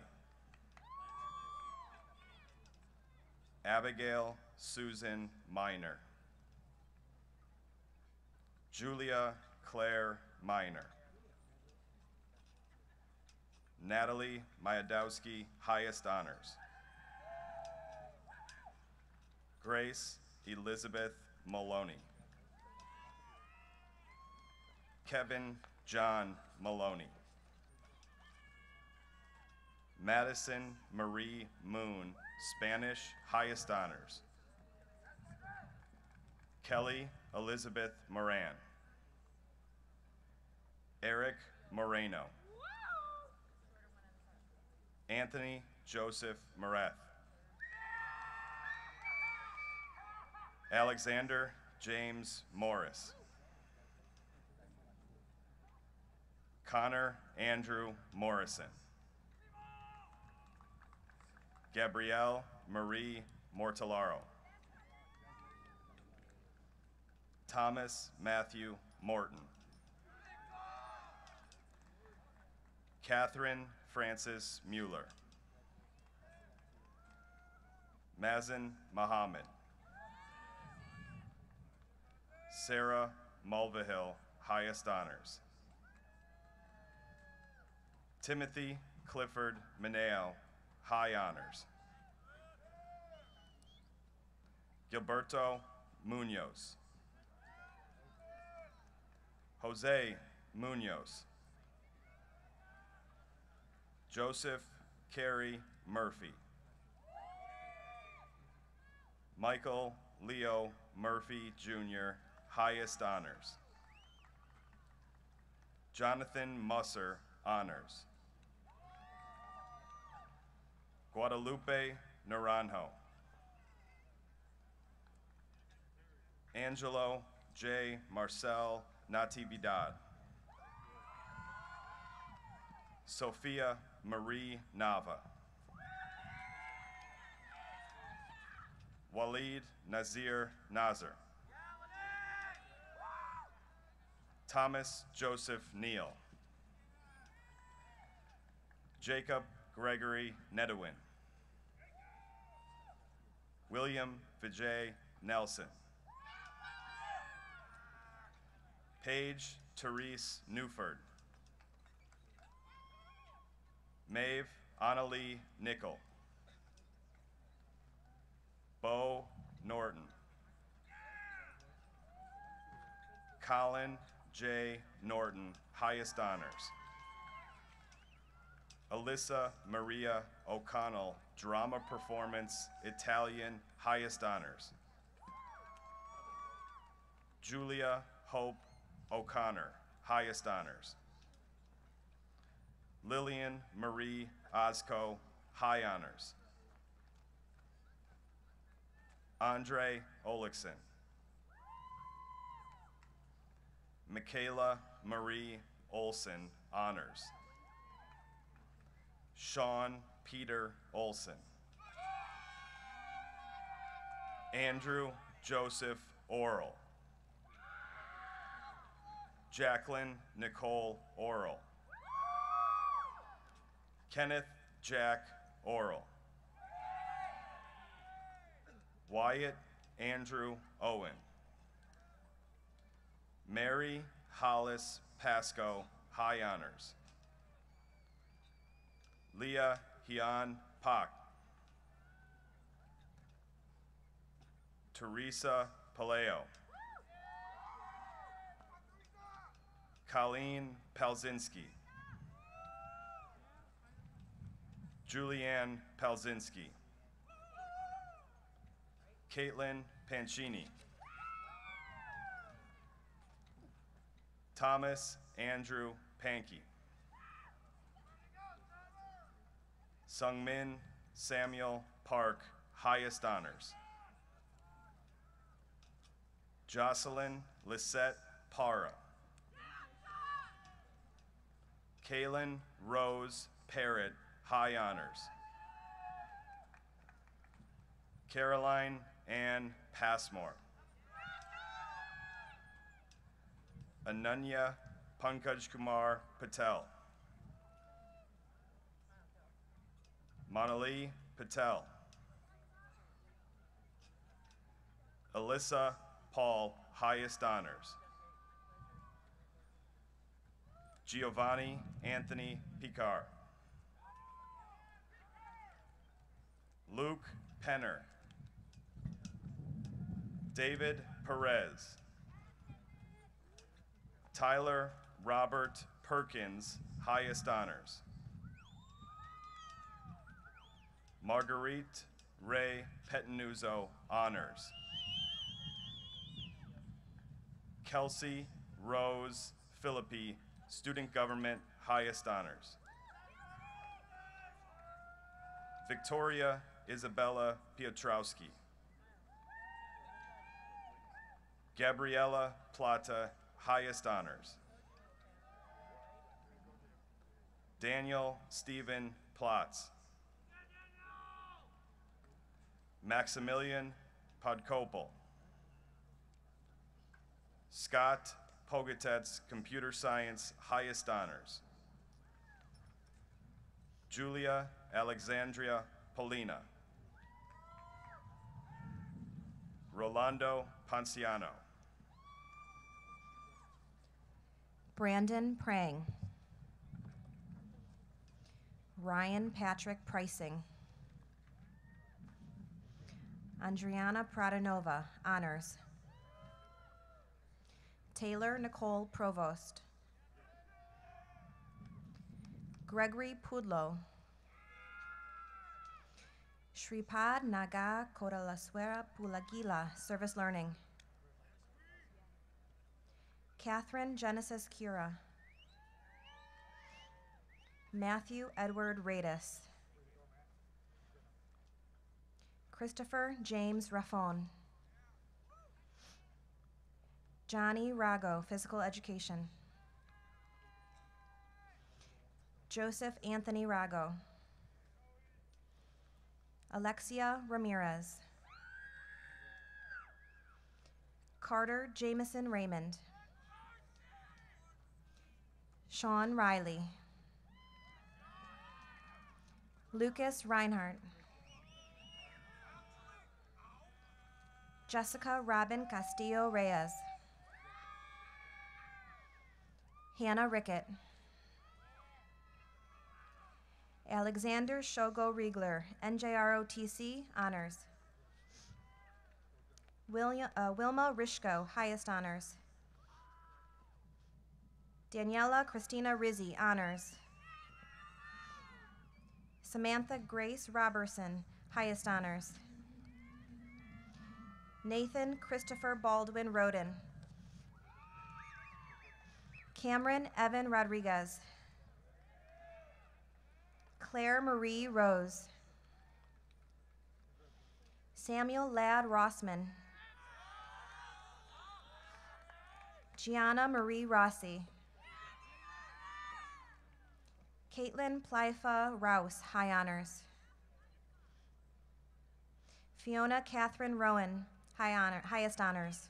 Abigail Susan Miner. Julia Claire Miner. Natalie Mayadowski, highest honors. Grace Elizabeth Maloney. Kevin John Maloney. Madison Marie Moon, Spanish, highest honors. Kelly Elizabeth Moran. Eric Moreno. Anthony Joseph Morath. Alexander James Morris. Connor Andrew Morrison. Gabrielle Marie Mortellaro. Thomas Matthew Morton. Catherine Francis Mueller. Mazen Muhammad. Sarah Mulvihill, highest honors. Timothy Clifford Mineo, high honors. Gilberto Munoz. Jose Munoz. Joseph Carey Murphy. Michael Leo Murphy Jr., highest honors. Jonathan Musser, honors. Guadalupe Naranjo. Angelo J. Marcel Natividad. Sophia Marie Nava. Walid Nazir Nazar. Thomas Joseph Neal. Jacob Gregory Nedowin. William Vijay Nelson. Paige Therese Newford. Maeve Annalie Nickel. Bo Norton. Colin J. Norton, highest honors. Alyssa Maria O'Connell, drama performance, Italian, highest honors. Julia Hope O'Connor, highest honors. Lillian Marie Osco, high honors. Andre Olickson. Michaela Marie Olson, honors. Sean Peter Olson. Andrew Joseph Orrell. Jacqueline Nicole Orrell. Kenneth Jack Orrell. Wyatt Andrew Owen. Mary Hollis Pasco, high honors. Leah Hyun Pak. Teresa Paleo. Colleen Palzinski. Julianne Palzinski. Caitlin Pancini. Thomas Andrew Pankey. Sungmin Samuel Park, highest honors. Jocelyn Lisette Para. Kaylin Rose Parrott, high honors. Caroline Ann Passmore. Ananya Pankaj Kumar Patel. Monali Patel. Alyssa Paul, highest honors. Giovanni Anthony Picard. Luke Penner. David Perez. Tyler Robert Perkins, highest honors. Marguerite Ray Pettenuzzo, honors. Kelsey Rose Philippi, student government, highest honors. Victoria Isabella Piotrowski. Gabriella Plata, highest honors. Daniel Stephen Plotz. Maximilian Podkopel. Scott Pogatetz, computer science, highest honors. Julia Alexandria Polina. Rolando Ponciano. Brandon Prang. Ryan Patrick Pricing. Andriana Pradanova, honors. Taylor Nicole Provost. Gregory Pudlo. Shripad Naga Kodalaswera Pulagila, service learning. Catherine Genesis Kira. Matthew Edward Radis. Christopher James Raffon. Johnny Rago, physical education. Joseph Anthony Rago. Alexia Ramirez. Carter Jameson Raymond. Sean Riley. Lucas Reinhardt. Jessica Robin Castillo Reyes. Hannah Rickett. Alexander Shogo Riegler, NJROTC, honors. Wilma Rishko, highest honors. Daniela Christina Rizzi, honors. Samantha Grace Robertson, highest honors. Nathan Christopher Baldwin Roden. Cameron Evan Rodriguez. Claire Marie Rose. Samuel Ladd Rossman. Gianna Marie Rossi. Caitlin Plyfa Rouse, high honors. Fiona Catherine Rowan, highest honors.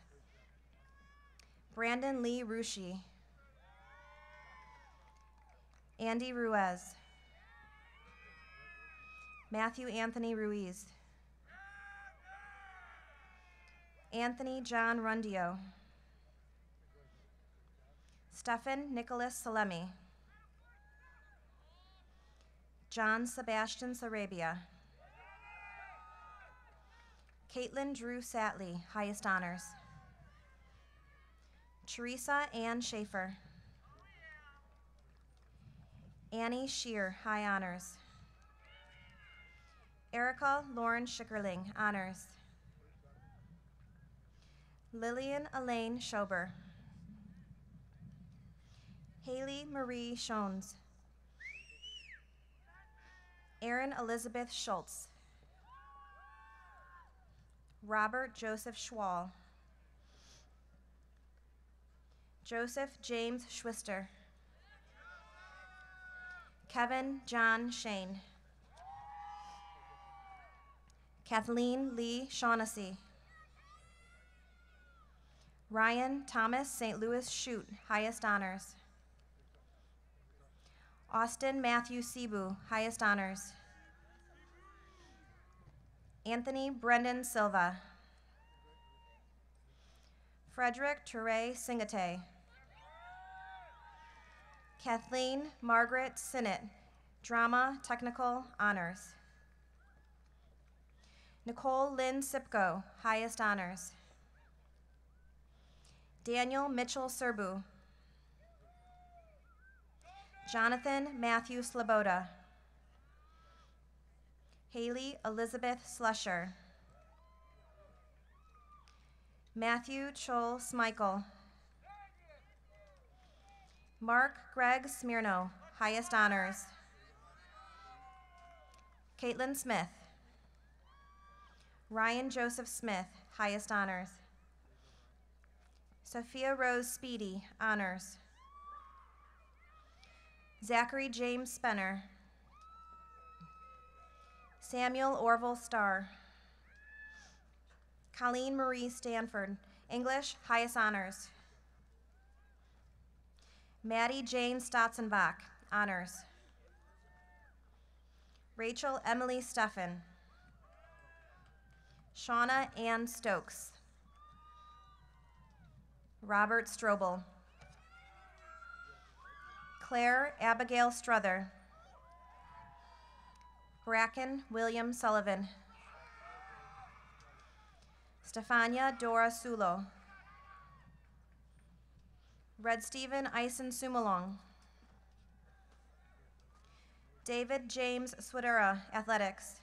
Brandon Lee Rushi. Andy Ruiz. Matthew Anthony Ruiz. Anthony John Rundio. Stefan Nicholas Salemi. John Sebastian Sarabia. Caitlin Drew Satley, highest honors. Teresa Ann Schaefer. Annie Shear, high honors. Erica Lauren Schickerling, honors. Lillian Elaine Schober. Haley Marie Schoens. Erin Elizabeth Schultz. Robert Joseph Schwall. Joseph James Schwister. Kevin John Shane. Kathleen Lee Shaughnessy. Ryan Thomas St. Louis Shute, highest honors. Austin Matthew Cebu, highest honors. Anthony Brendan Silva. Frederick Ture Singate. Kathleen Margaret Sinnott, drama technical honors. Nicole Lynn Sipko, highest honors. Daniel Mitchell Serbu. Jonathan Matthew Sloboda. Haley Elizabeth Slusher. Matthew Chol Smichael. Mark Greg Smirno, highest honors. Caitlin Smith. Ryan Joseph Smith, highest honors. Sophia Rose Speedy, honors. Zachary James Spenner. Samuel Orville Starr. Colleen Marie Stanford, English, highest honors. Maddie Jane Stotzenbach, honors. Rachel Emily Steffen. Shauna Ann Stokes. Robert Strobel. Claire Abigail Struther. Bracken William Sullivan. Stefania Dora Sulo. Red Stephen Ison Sumalong. David James Swidera, athletics.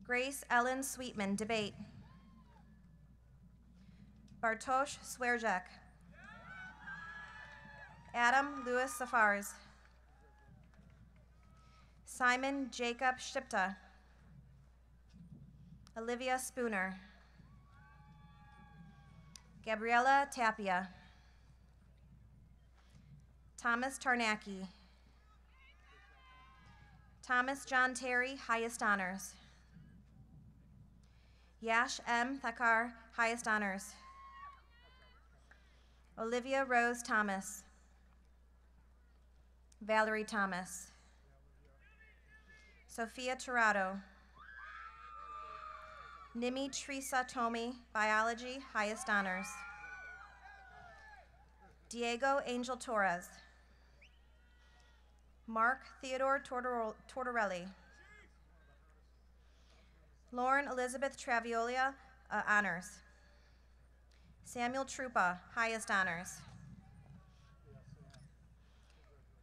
Grace Ellen Sweetman, debate. Bartosz Swearjak. Adam Lewis Safars. Simon Jacob Shipta. Olivia Spooner. Gabriella Tapia. Thomas Tarnacki. Thomas John Terry, highest honors. Yash M. Thakar, highest honors. Olivia Rose Thomas. Valerie Thomas. Sophia Tirado. Nimi Teresa Tomei, biology, highest honors. Diego Angel Torres. Mark Theodore Tortorelli. Lauren Elizabeth Traviolia, honors. Samuel Trupa, highest honors.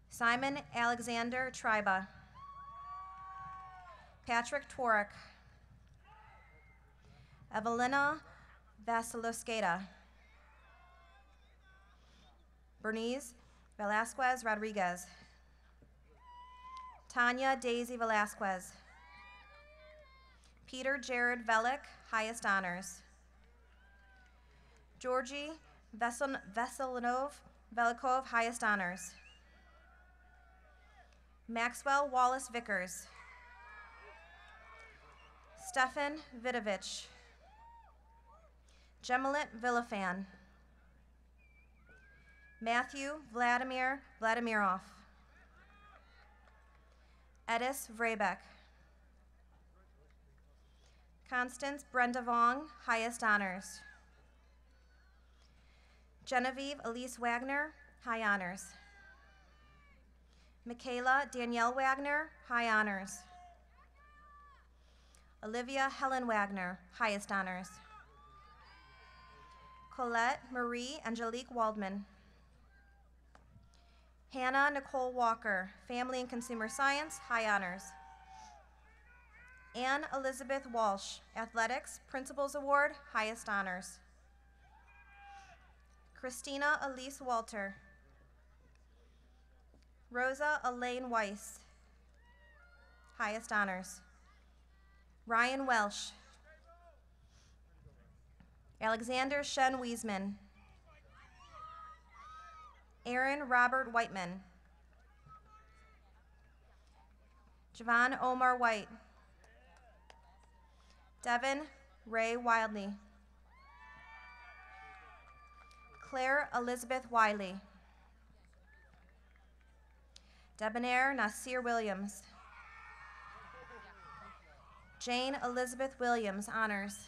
Simon Alexander Triba. Patrick Twarek. Evelina Vasilosqueta. Bernice Velasquez Rodriguez. Tanya Daisy Velasquez. Peter Jared Velick, highest honors. Georgie Veselinov Velikov, highest honors. Maxwell Wallace Vickers. Stefan Vidovich. Gemelit Villafan. Matthew Vladimir Vladimirov. Edis Vrebeck. Constance Brenda Vong, highest honors. Genevieve Elise Wagner, high honors. Michaela Danielle Wagner, high honors. Olivia Helen Wagner, highest honors. Colette Marie Angelique Waldman. Hannah Nicole Walker, Family and Consumer Science, high honors. Anne Elizabeth Walsh, Athletics, Principals Award, highest honors. Christina Elise Walter. Rosa Elaine Weiss, highest honors. Ryan Welsh. Alexander Shen Wiesman. Aaron Robert Whiteman. Javon Omar White. Devin Ray Wildley. Claire Elizabeth Wiley. Debonair Nasir Williams. Jane Elizabeth Williams, honors.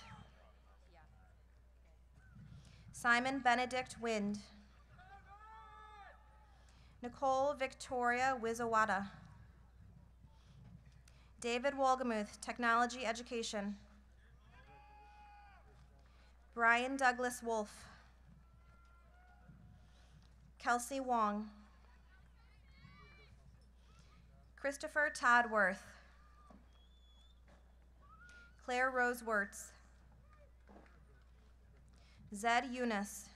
Simon Benedict Wind. Nicole Victoria Wizawada. David Wolgamuth, Technology Education. Brian Douglas Wolf. Kelsey Wong. Christopher Todd Worth. Claire Rose Wirtz. Zed Eunice.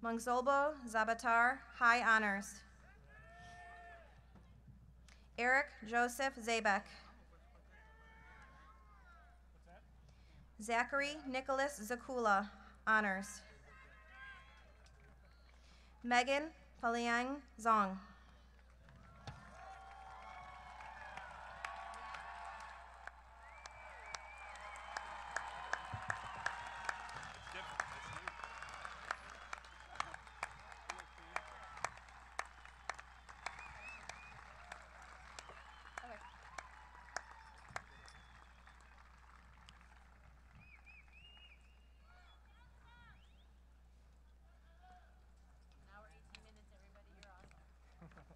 Mungzolbo Zabatar, high honors. Eric Joseph Zabek. Zachary Nicholas Zakula, honors. Megan Faliang Zong.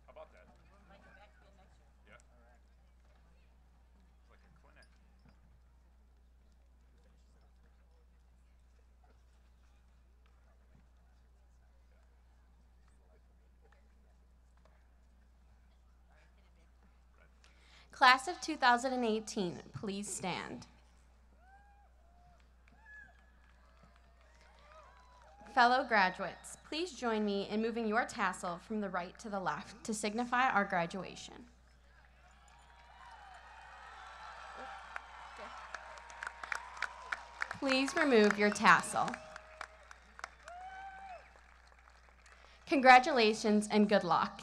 How about that? Yeah. It's like a clinic. Class of 2018, please stand. Fellow graduates, please join me in moving your tassel from the right to the left to signify our graduation. Please remove your tassel. Congratulations and good luck.